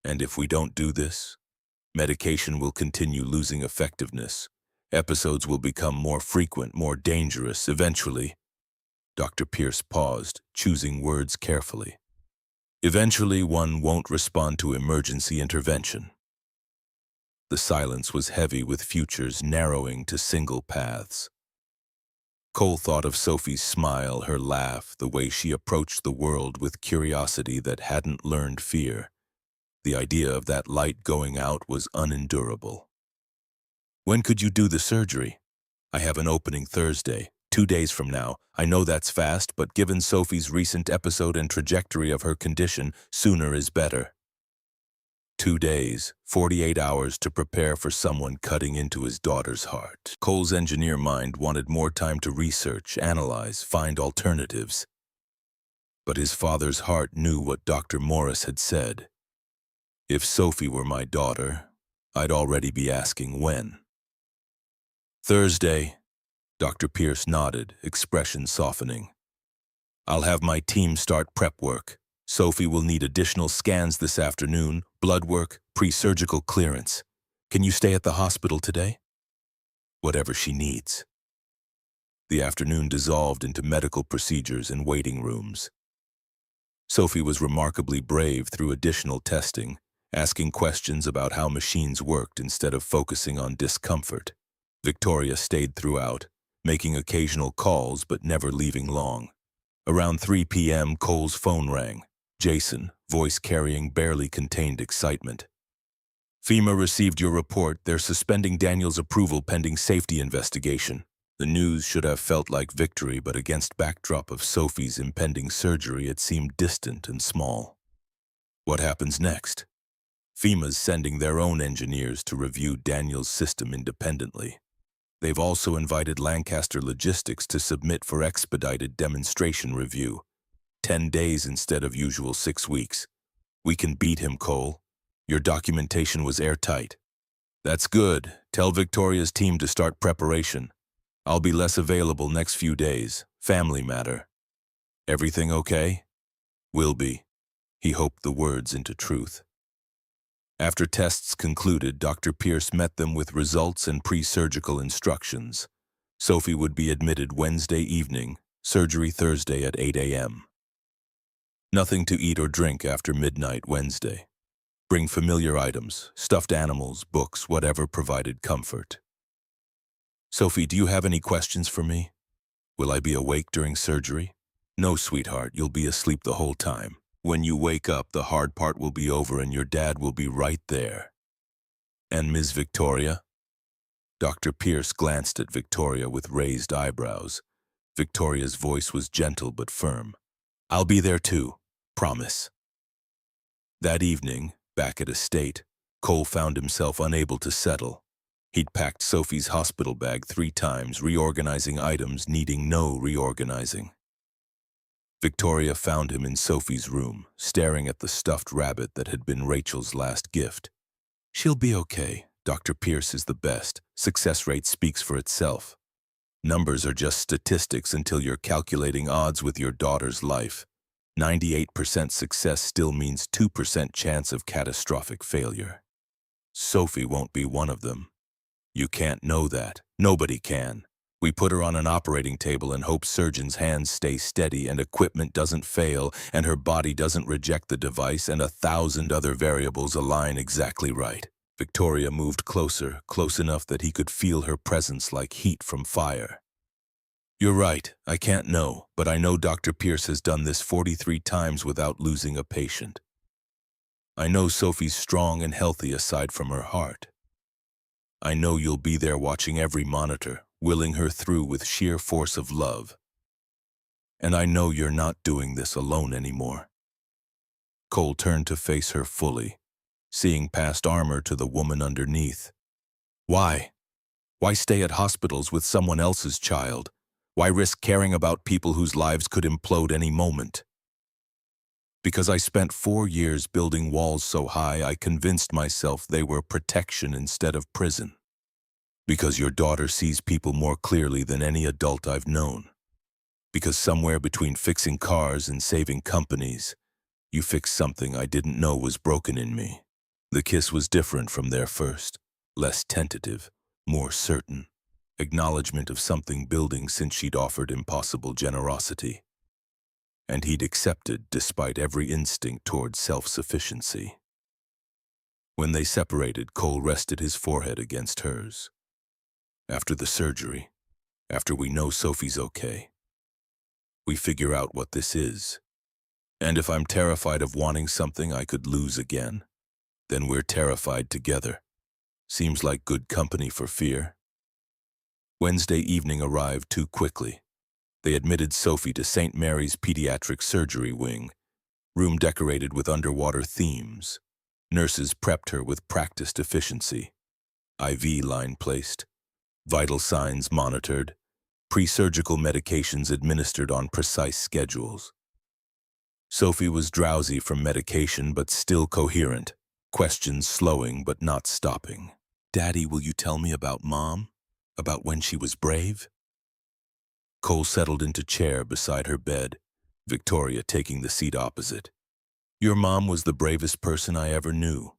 And if we don't do this, Medication will continue losing effectiveness. Episodes will become more frequent, more dangerous. Eventually, Dr. Pierce paused, choosing words carefully. Eventually, one won't respond to emergency intervention. The silence was heavy with futures narrowing to single paths. Cole thought of Sophie's smile, her laugh, the way she approached the world with curiosity that hadn't learned fear. The idea of that light going out was unendurable. When could you do the surgery? I have an opening Thursday, 2 days from now. I know that's fast, but given Sophie's recent episode and trajectory of her condition, sooner is better. 2 days, 48 hours to prepare for someone cutting into his daughter's heart. Cole's engineer mind wanted more time to research, analyze, find alternatives. But his father's heart knew what Dr. Morris had said. If Sophie were my daughter, I'd already be asking when. Thursday, Dr. Pierce nodded, expression softening. I'll have my team start prep work. Sophie will need additional scans this afternoon, blood work, pre-surgical clearance. Can you stay at the hospital today? Whatever she needs. The afternoon dissolved into medical procedures and waiting rooms. Sophie was remarkably brave through additional testing, asking questions about how machines worked instead of focusing on discomfort. Victoria stayed throughout, making occasional calls but never leaving long. Around 3 p.m., Cole's phone rang. Jason, voice carrying barely contained excitement. FEMA received your report. They're suspending Daniel's approval pending safety investigation. The news should have felt like victory, but against backdrop of Sophie's impending surgery, it seemed distant and small. What happens next? FEMA's sending their own engineers to review Daniel's system independently. They've also invited Lancaster Logistics to submit for expedited demonstration review. 10 days instead of usual 6 weeks. We can beat him, Cole. Your documentation was airtight. That's good. Tell Victoria's team to start preparation. I'll be less available next few days. Family matter. Everything okay? Will be. He hoped the words into truth. After tests concluded, Dr. Pierce met them with results and pre-surgical instructions. Sophie would be admitted Wednesday evening, surgery Thursday at 8 a.m. Nothing to eat or drink after midnight Wednesday. Bring familiar items, stuffed animals, books, whatever provided comfort. Sophie, do you have any questions for me? Will I be awake during surgery? No, sweetheart, you'll be asleep the whole time. When you wake up, the hard part will be over and your dad will be right there. And Ms. Victoria? Dr. Pierce glanced at Victoria with raised eyebrows. Victoria's voice was gentle but firm. I'll be there too, promise. That evening, back at estate, Cole found himself unable to settle. He'd packed Sophie's hospital bag 3 times, reorganizing items needing no reorganizing. Victoria found him in Sophie's room, staring at the stuffed rabbit that had been Rachel's last gift. She'll be okay. Dr. Pierce is the best. Success rate speaks for itself. Numbers are just statistics until you're calculating odds with your daughter's life. 98% success still means 2% chance of catastrophic failure. Sophie won't be one of them. You can't know that. Nobody can. We put her on an operating table and hope surgeons' hands stay steady and equipment doesn't fail and her body doesn't reject the device and 1,000 other variables align exactly right. Victoria moved closer, close enough that he could feel her presence like heat from fire. You're right, I can't know, but I know Dr. Pierce has done this 43 times without losing a patient. I know Sophie's strong and healthy aside from her heart. I know you'll be there watching every monitor, willing her through with sheer force of love. And I know you're not doing this alone anymore. Cole turned to face her fully, seeing past armor to the woman underneath. Why? Why stay at hospitals with someone else's child? Why risk caring about people whose lives could implode any moment? Because I spent 4 years building walls so high I convinced myself they were protection instead of prison. Because your daughter sees people more clearly than any adult I've known. Because somewhere between fixing cars and saving companies, you fixed something I didn't know was broken in me. The kiss was different from their first, less tentative, more certain, acknowledgement of something building since she'd offered impossible generosity. And he'd accepted despite every instinct toward self-sufficiency. When they separated, Cole rested his forehead against hers. After the surgery, after we know Sophie's okay, we figure out what this is. And if I'm terrified of wanting something I could lose again, then we're terrified together. Seems like good company for fear. Wednesday evening arrived too quickly. They admitted Sophie to St. Mary's Pediatric Surgery Wing, room decorated with underwater themes. Nurses prepped her with practiced efficiency. IV line placed, vital signs monitored, pre-surgical medications administered on precise schedules. Sophie was drowsy from medication but still coherent, questions slowing but not stopping. "Daddy, will you tell me about Mom? About when she was brave?" Cole settled into chair beside her bed, Victoria taking the seat opposite. "Your mom was the bravest person I ever knew.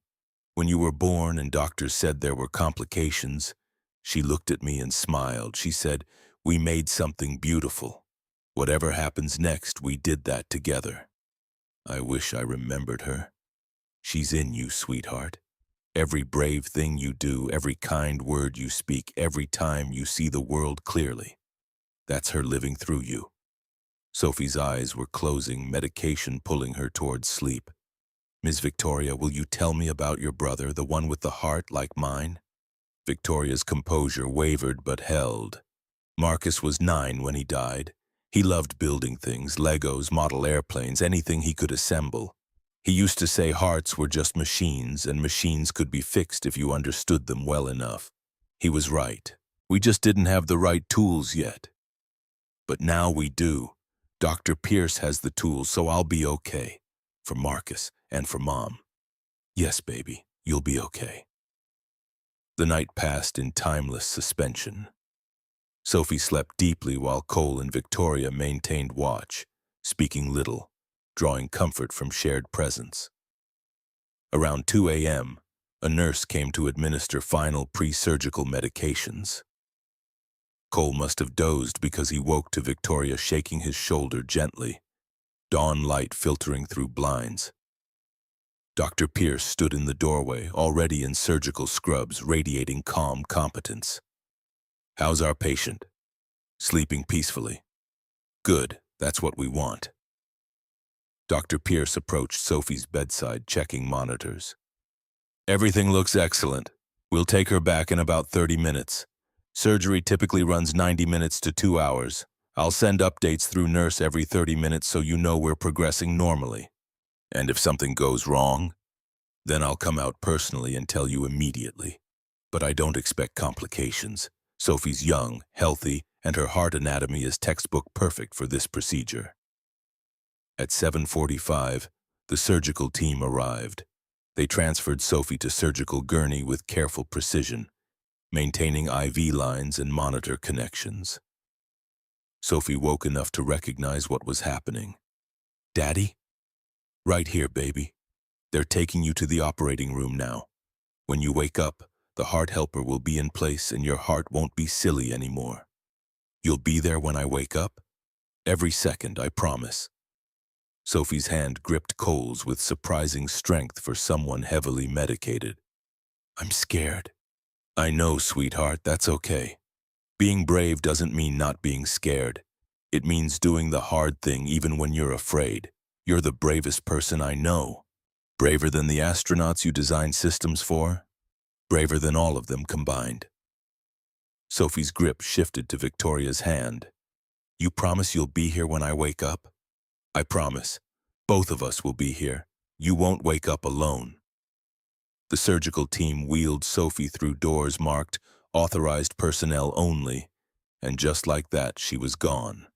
When you were born and doctors said there were complications, she looked at me and smiled. She said, 'We made something beautiful. Whatever happens next, we did that together.' I wish I remembered her. She's in you, sweetheart. Every brave thing you do, every kind word you speak, every time you see the world clearly. That's her living through you." Sophie's eyes were closing, medication pulling her towards sleep. "Miss Victoria, will you tell me about your brother, the one with the heart like mine?" Victoria's composure wavered but held. "Marcus was 9 when he died. He loved building things, Legos, model airplanes, anything he could assemble. He used to say hearts were just machines, and machines could be fixed if you understood them well enough. He was right. We just didn't have the right tools yet. But now we do. Dr. Pierce has the tools, so I'll be okay. For Marcus and for Mom. Yes, baby, you'll be okay." The night passed in timeless suspension. Sophie slept deeply while Cole and Victoria maintained watch, speaking little, drawing comfort from shared presence. Around 2 a.m., a nurse came to administer final pre-surgical medications. Cole must have dozed because he woke to Victoria shaking his shoulder gently, dawn light filtering through blinds. Dr. Pierce stood in the doorway, already in surgical scrubs, radiating calm competence. "How's our patient?" "Sleeping peacefully." "Good, that's what we want." Dr. Pierce approached Sophie's bedside, checking monitors. "Everything looks excellent. We'll take her back in about 30 minutes. Surgery typically runs 90 minutes to 2 hours. I'll send updates through nurse every 30 minutes so you know we're progressing normally. And if something goes wrong, then I'll come out personally and tell you immediately. But I don't expect complications. Sophie's young, healthy, and her heart anatomy is textbook perfect for this procedure." At 7:45, the surgical team arrived. They transferred Sophie to surgical gurney with careful precision, maintaining IV lines and monitor connections. Sophie woke enough to recognize what was happening. "Daddy?" "Right here, baby. They're taking you to the operating room now. When you wake up, the heart helper will be in place and your heart won't be silly anymore. You'll be there when I wake up? Every second, I promise." Sophie's hand gripped Cole's with surprising strength for someone heavily medicated. "I'm scared." "I know, sweetheart, that's okay. Being brave doesn't mean not being scared. It means doing the hard thing even when you're afraid. You're the bravest person I know. Braver than the astronauts you designed systems for? Braver than all of them combined." Sophie's grip shifted to Victoria's hand. "You promise you'll be here when I wake up?" "I promise. Both of us will be here. You won't wake up alone." The surgical team wheeled Sophie through doors marked "Authorized Personnel Only," and just like that, she was gone.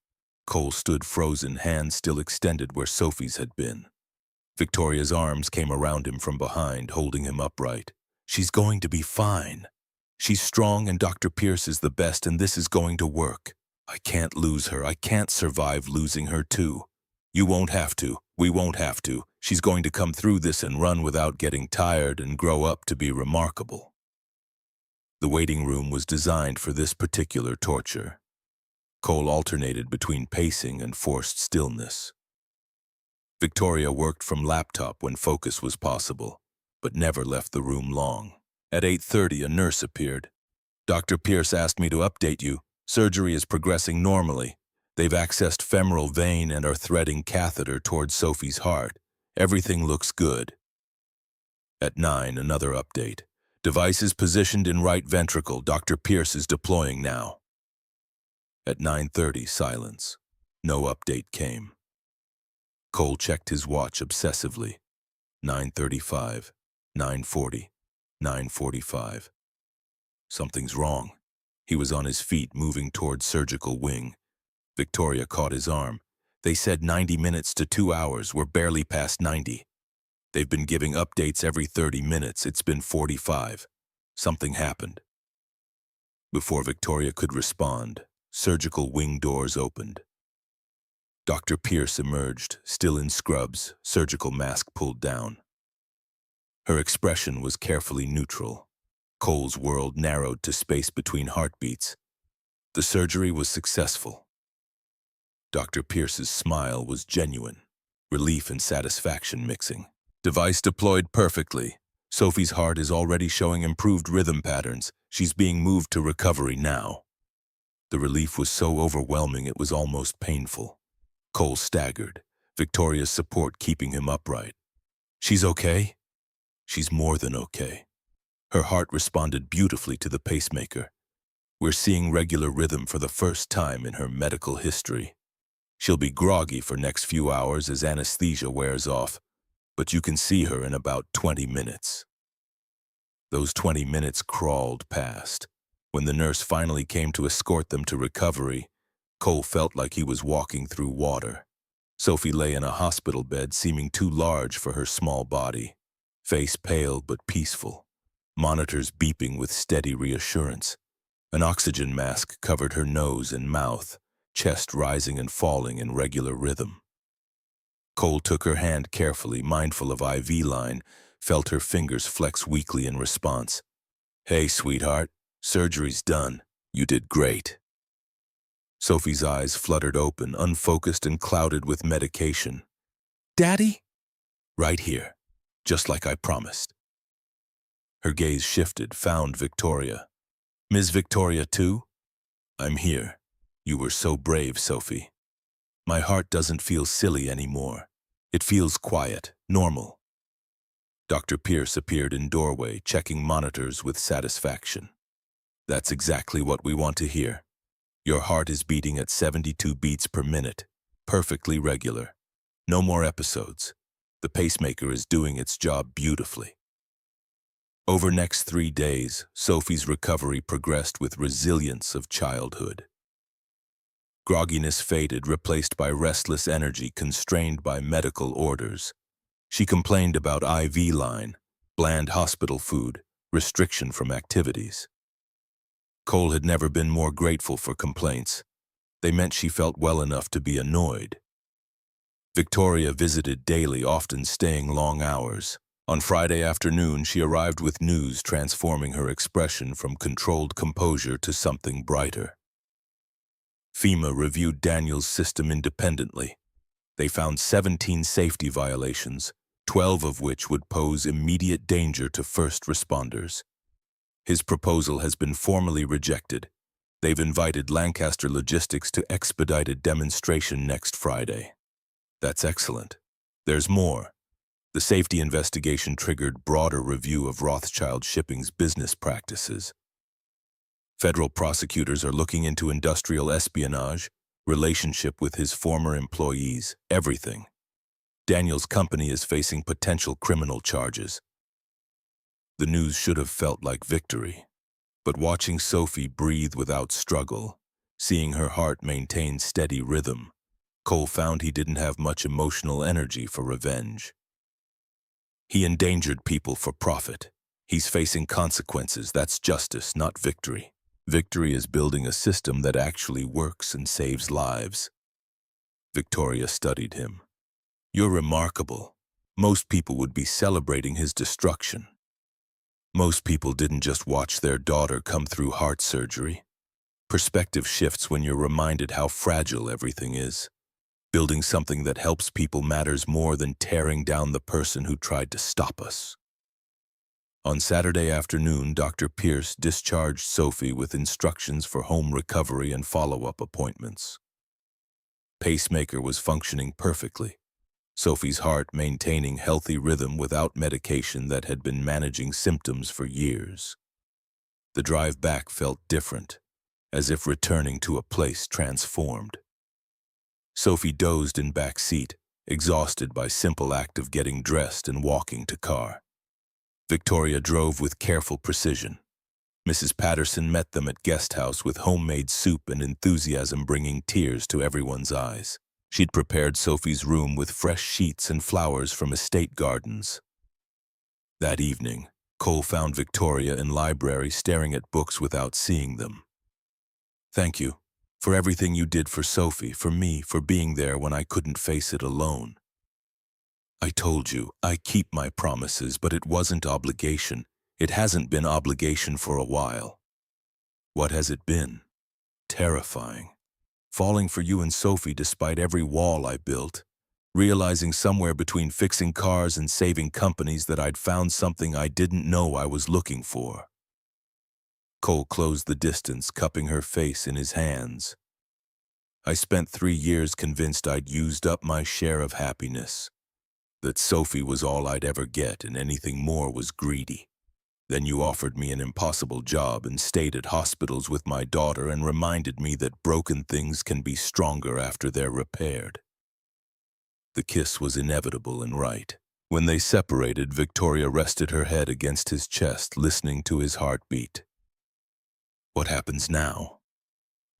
Cole stood frozen, hands still extended where Sophie's had been. Victoria's arms came around him from behind, holding him upright. "She's going to be fine. She's strong and Dr. Pierce is the best and this is going to work. I can't lose her. I can't survive losing her too. You won't have to. We won't have to. She's going to come through this and run without getting tired and grow up to be remarkable. The waiting room was designed for this particular torture. Cole alternated between pacing and forced stillness. Victoria worked from laptop when focus was possible, but never left the room long. At 8:30, a nurse appeared. Dr. Pierce asked me to update you. Surgery is progressing normally. They've accessed femoral vein and are threading catheter towards Sophie's heart. Everything looks good. At 9, another update. Device is positioned in right ventricle. Dr. Pierce is deploying now. At 9:30, silence. No update came. Cole checked his watch obsessively. 9:35, 9:40, 9:45. Something's wrong. He was on his feet, moving toward surgical wing. Victoria caught his arm. They said 90 minutes to 2 hours. We're barely past 90. They've been giving updates every 30 minutes. It's been 45. Something happened. Before Victoria could respond, surgical wing doors opened. Dr. Pierce emerged, still in scrubs, surgical mask pulled down. Her expression was carefully neutral. Cole's world narrowed to space between heartbeats. The surgery was successful. Dr. Pierce's smile was genuine, relief and satisfaction mixing. Device deployed perfectly. Sophie's heart is already showing improved rhythm patterns. She's being moved to recovery now. The relief was so overwhelming it was almost painful. Cole staggered, Victoria's support keeping him upright. She's okay? She's more than okay. Her heart responded beautifully to the pacemaker. We're seeing regular rhythm for the first time in her medical history. She'll be groggy for next few hours as anesthesia wears off, but you can see her in about 20 minutes. Those 20 minutes crawled past. When the nurse finally came to escort them to recovery, Cole felt like he was walking through water. Sophie lay in a hospital bed seeming too large for her small body, face pale but peaceful, monitors beeping with steady reassurance. An oxygen mask covered her nose and mouth, chest rising and falling in regular rhythm. Cole took her hand carefully, mindful of IV line, felt her fingers flex weakly in response. Hey, sweetheart, surgery's done. You did great. Sophie's eyes fluttered open, unfocused and clouded with medication. Daddy? Right here, just like I promised. Her gaze shifted, found Victoria. Ms. Victoria too? I'm here. You were so brave, Sophie. My heart doesn't feel silly anymore. It feels quiet, normal. Dr. Pierce appeared in doorway, checking monitors with satisfaction. That's exactly what we want to hear. Your heart is beating at 72 beats per minute, perfectly regular. No more episodes. The pacemaker is doing its job beautifully. Over next 3 days, Sophie's recovery progressed with resilience of childhood. Grogginess faded, replaced by restless energy constrained by medical orders. She complained about IV line, bland hospital food, restriction from activities. Cole had never been more grateful for complaints. They meant she felt well enough to be annoyed. Victoria visited daily, often staying long hours. On Friday afternoon, she arrived with news transforming her expression from controlled composure to something brighter. FEMA reviewed Daniel's system independently. They found 17 safety violations, 12 of which would pose immediate danger to first responders. His proposal has been formally rejected. They've invited Lancaster Logistics to expedite a demonstration next Friday. That's excellent. There's more. The safety investigation triggered broader review of Rothschild Shipping's business practices. Federal prosecutors are looking into industrial espionage, relationship with his former employees, everything. Daniel's company is facing potential criminal charges. The news should have felt like victory, but watching Sophie breathe without struggle, seeing her heart maintain steady rhythm, Cole found he didn't have much emotional energy for revenge. He endangered people for profit. He's facing consequences. That's justice, not victory. Victory is building a system that actually works and saves lives. Victoria studied him. You're remarkable. Most people would be celebrating his destruction. Most people didn't just watch their daughter come through heart surgery. Perspective shifts when you're reminded how fragile everything is. Building something that helps people matters more than tearing down the person who tried to stop us. On Saturday afternoon, Dr. Pierce discharged Sophie with instructions for home recovery and follow-up appointments. Pacemaker was functioning perfectly. Sophie's heart maintaining healthy rhythm without medication that had been managing symptoms for years. The drive back felt different, as if returning to a place transformed. Sophie dozed in back seat, exhausted by simple act of getting dressed and walking to car. Victoria drove with careful precision. Mrs. Patterson met them at guest house with homemade soup and enthusiasm bringing tears to everyone's eyes. She'd prepared Sophie's room with fresh sheets and flowers from estate gardens. That evening, Cole found Victoria in library staring at books without seeing them. "Thank you for everything you did for Sophie, for me, for being there when I couldn't face it alone. I told you, I keep my promises, but it wasn't obligation. It hasn't been obligation for a while." "What has it been?" "Terrifying. Falling for you and Sophie despite every wall I built. Realizing somewhere between fixing cars and saving companies that I'd found something I didn't know I was looking for." Cole closed the distance, cupping her face in his hands. "I spent 3 years convinced I'd used up my share of happiness. That Sophie was all I'd ever get and anything more was greedy. Then you offered me an impossible job and stayed at hospitals with my daughter and reminded me that broken things can be stronger after they're repaired." The kiss was inevitable and right. When they separated, Victoria rested her head against his chest, listening to his heartbeat. "What happens now?"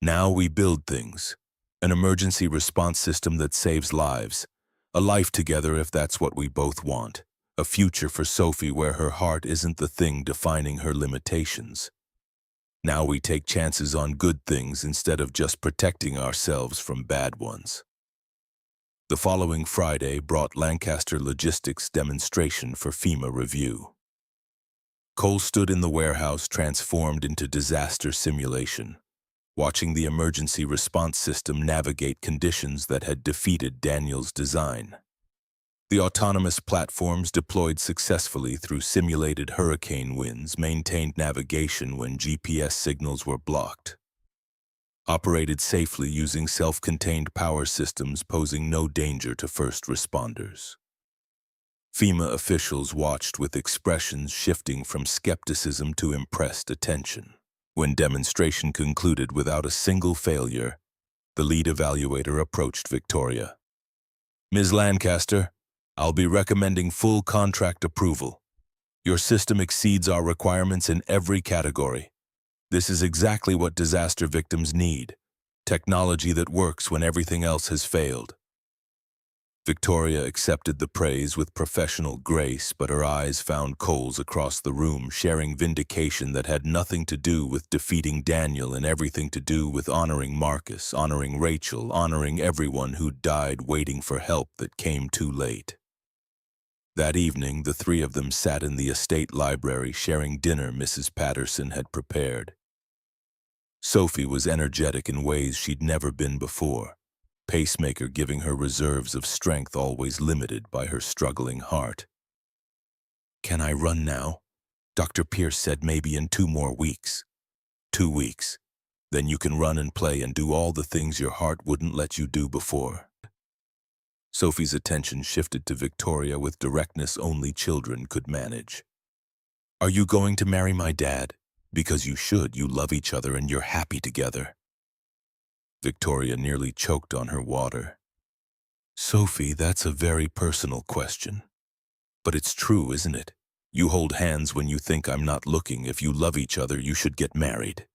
"Now we build things. An emergency response system that saves lives. A life together if that's what we both want. A future for Sophie where her heart isn't the thing defining her limitations. Now we take chances on good things instead of just protecting ourselves from bad ones." The following Friday brought Lancaster Logistics' demonstration for FEMA review. Cole stood in the warehouse transformed into disaster simulation, watching the emergency response system navigate conditions that had defeated Daniel's design. The autonomous platforms deployed successfully through simulated hurricane winds, maintained navigation when GPS signals were blocked. Operated safely using self-contained power systems posing no danger to first responders. FEMA officials watched with expressions shifting from skepticism to impressed attention. When demonstration concluded without a single failure, the lead evaluator approached Victoria. "Ms. Lancaster, I'll be recommending full contract approval. Your system exceeds our requirements in every category. This is exactly what disaster victims need. Technology that works when everything else has failed." Victoria accepted the praise with professional grace, but her eyes found Cole's across the room, sharing vindication that had nothing to do with defeating Daniel and everything to do with honoring Marcus, honoring Rachel, honoring everyone who died waiting for help that came too late. That evening, the three of them sat in the estate library sharing dinner Mrs. Patterson had prepared. Sophie was energetic in ways she'd never been before, pacemaker giving her reserves of strength always limited by her struggling heart. "Can I run now? Dr. Pierce said maybe in 2 more weeks." "2 weeks. Then you can run and play and do all the things your heart wouldn't let you do before." Sophie's attention shifted to Victoria with directness only children could manage. "Are you going to marry my dad? Because you should. You love each other and you're happy together." Victoria nearly choked on her water. "Sophie, that's a very personal question. But it's true, isn't it? You hold hands when you think I'm not looking. If you love each other, you should get married."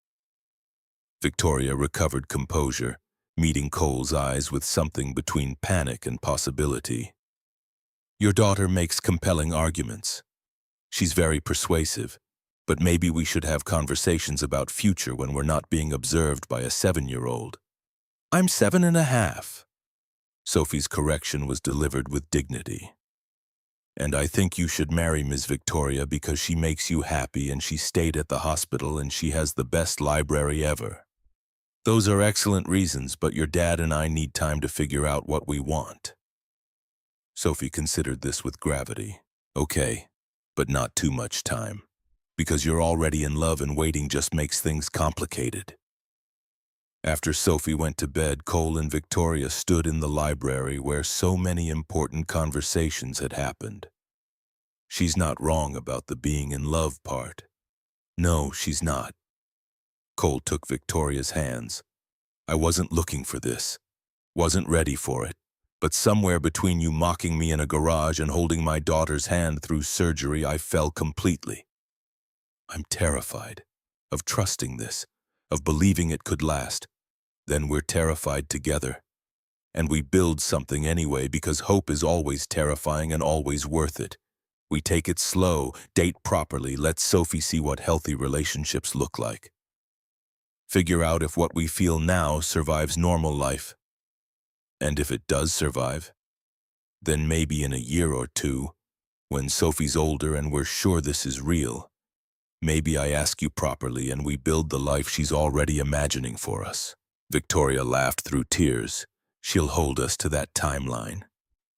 Victoria recovered composure, meeting Cole's eyes with something between panic and possibility. "Your daughter makes compelling arguments. She's very persuasive, but maybe we should have conversations about future when we're not being observed by a 7-year-old. "I'm 7.5. Sophie's correction was delivered with dignity. "And I think you should marry Miss Victoria because she makes you happy and she stayed at the hospital and she has the best library ever. Those are excellent reasons, but your dad and I need time to figure out what we want." Sophie considered this with gravity. "Okay, but not too much time. Because you're already in love and waiting just makes things complicated." After Sophie went to bed, Cole and Victoria stood in the library where so many important conversations had happened. She's not wrong about the being in love part. No, she's not. Cole took Victoria's hands. "I wasn't looking for this. Wasn't ready for it. But somewhere between you mocking me in a garage and holding my daughter's hand through surgery, I fell completely. I'm terrified of trusting this, of believing it could last. Then we're terrified together. And we build something anyway because hope is always terrifying and always worth it. We take it slow, date properly, let Sophie see what healthy relationships look like. Figure out if what we feel now survives normal life. And if it does survive, then maybe in a year or two, when Sophie's older and we're sure this is real, maybe I ask you properly and we build the life she's already imagining for us." Victoria laughed through tears. "She'll hold us to that timeline.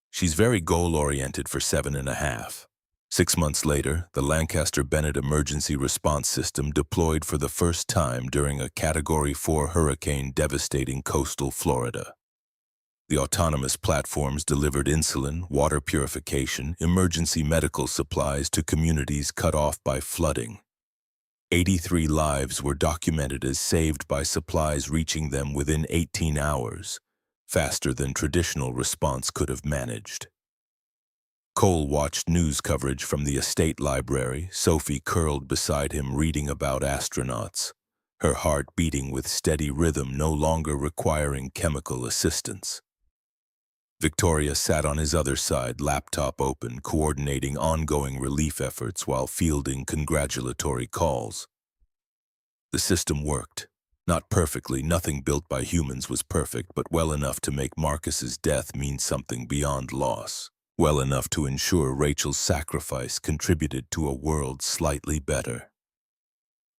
She's very goal-oriented for 7.5. 6 months later, the Lancaster Bennett Emergency Response System deployed for the first time during a Category 4 hurricane devastating coastal Florida. The autonomous platforms delivered insulin, water purification, emergency medical supplies to communities cut off by flooding. 83 lives were documented as saved by supplies reaching them within 18 hours, faster than traditional response could have managed. Cole watched news coverage from the estate library, Sophie curled beside him reading about astronauts, her heart beating with steady rhythm, no longer requiring chemical assistance. Victoria sat on his other side, laptop open, coordinating ongoing relief efforts while fielding congratulatory calls. The system worked. Not perfectly, nothing built by humans was perfect, but well enough to make Marcus's death mean something beyond loss. Well enough to ensure Rachel's sacrifice contributed to a world slightly better.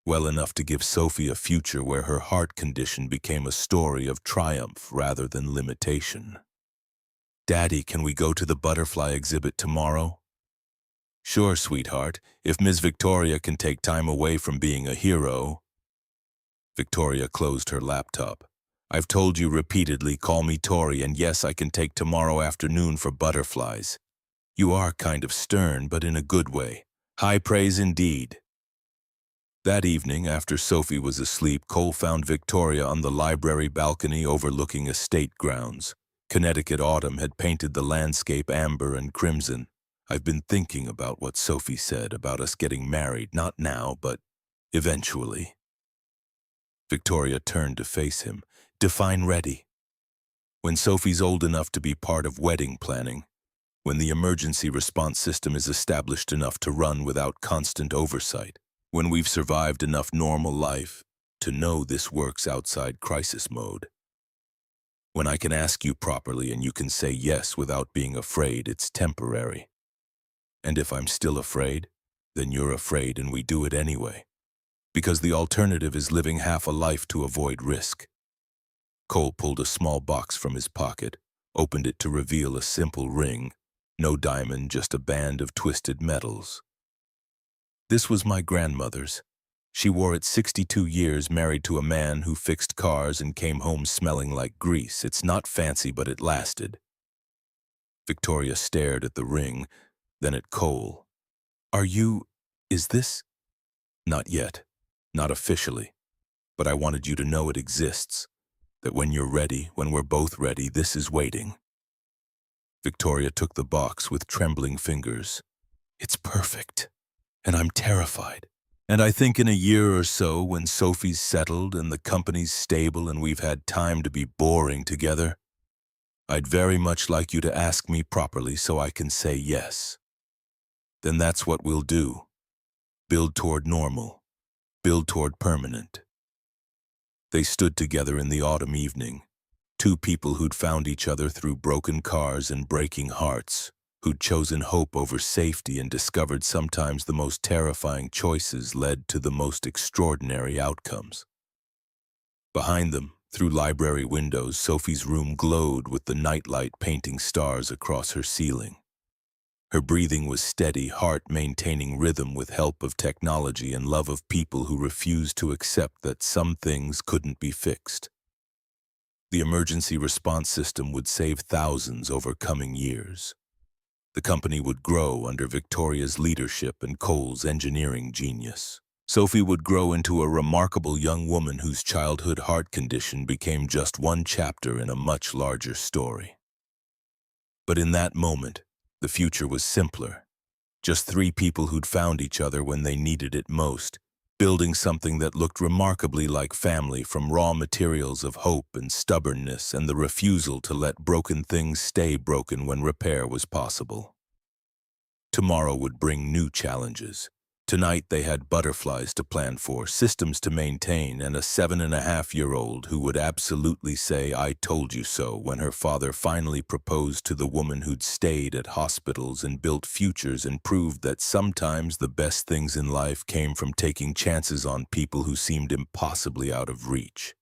Well enough to give Sophie a future where her heart condition became a story of triumph rather than limitation. "Daddy, can we go to the butterfly exhibit tomorrow?" "Sure, sweetheart, if Miss Victoria can take time away from being a hero." Victoria closed her laptop. "I've told you repeatedly, call me Tori, and yes, I can take tomorrow afternoon for butterflies. You are kind of stern, but in a good way. High praise indeed." That evening, after Sophie was asleep, Cole found Victoria on the library balcony overlooking estate grounds. Connecticut autumn had painted the landscape amber and crimson. "I've been thinking about what Sophie said about us getting married, not now, but eventually." Victoria turned to face him. "Define ready." "When Sophie's old enough to be part of wedding planning. When the emergency response system is established enough to run without constant oversight. When we've survived enough normal life to know this works outside crisis mode. When I can ask you properly and you can say yes without being afraid it's temporary. And if I'm still afraid, then you're afraid and we do it anyway. Because the alternative is living half a life to avoid risk." Cole pulled a small box from his pocket, opened it to reveal a simple ring. No diamond, just a band of twisted metals. "This was my grandmother's. She wore it 62 years, married to a man who fixed cars and came home smelling like grease. It's not fancy, but it lasted." Victoria stared at the ring, then at Cole. Is this?" "Not yet. Not officially. But I wanted you to know it exists. That when you're ready, when we're both ready, this is waiting." Victoria took the box with trembling fingers. "It's perfect. And I'm terrified. And I think in a year or so, when Sophie's settled and the company's stable and we've had time to be boring together, I'd very much like you to ask me properly so I can say yes. Then that's what we'll do. Build toward normal. Build toward permanent." They stood together in the autumn evening. Two people who'd found each other through broken cars and breaking hearts, who'd chosen hope over safety and discovered sometimes the most terrifying choices led to the most extraordinary outcomes. Behind them, through library windows, Sophie's room glowed with the nightlight painting stars across her ceiling. Her breathing was steady, heart maintaining rhythm with help of technology and love of people who refused to accept that some things couldn't be fixed. The emergency response system would save thousands over coming years. The company would grow under Victoria's leadership and Cole's engineering genius. Sophie would grow into a remarkable young woman whose childhood heart condition became just one chapter in a much larger story. But in that moment, the future was simpler. Just three people who'd found each other when they needed it most, building something that looked remarkably like family from raw materials of hope and stubbornness and the refusal to let broken things stay broken when repair was possible. Tomorrow would bring new challenges. Tonight they had butterflies to plan for, systems to maintain, and a 7.5-year-old who would absolutely say, "I told you so," when her father finally proposed to the woman who'd stayed at hospitals and built futures and proved that sometimes the best things in life came from taking chances on people who seemed impossibly out of reach.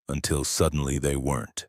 Until suddenly they weren't.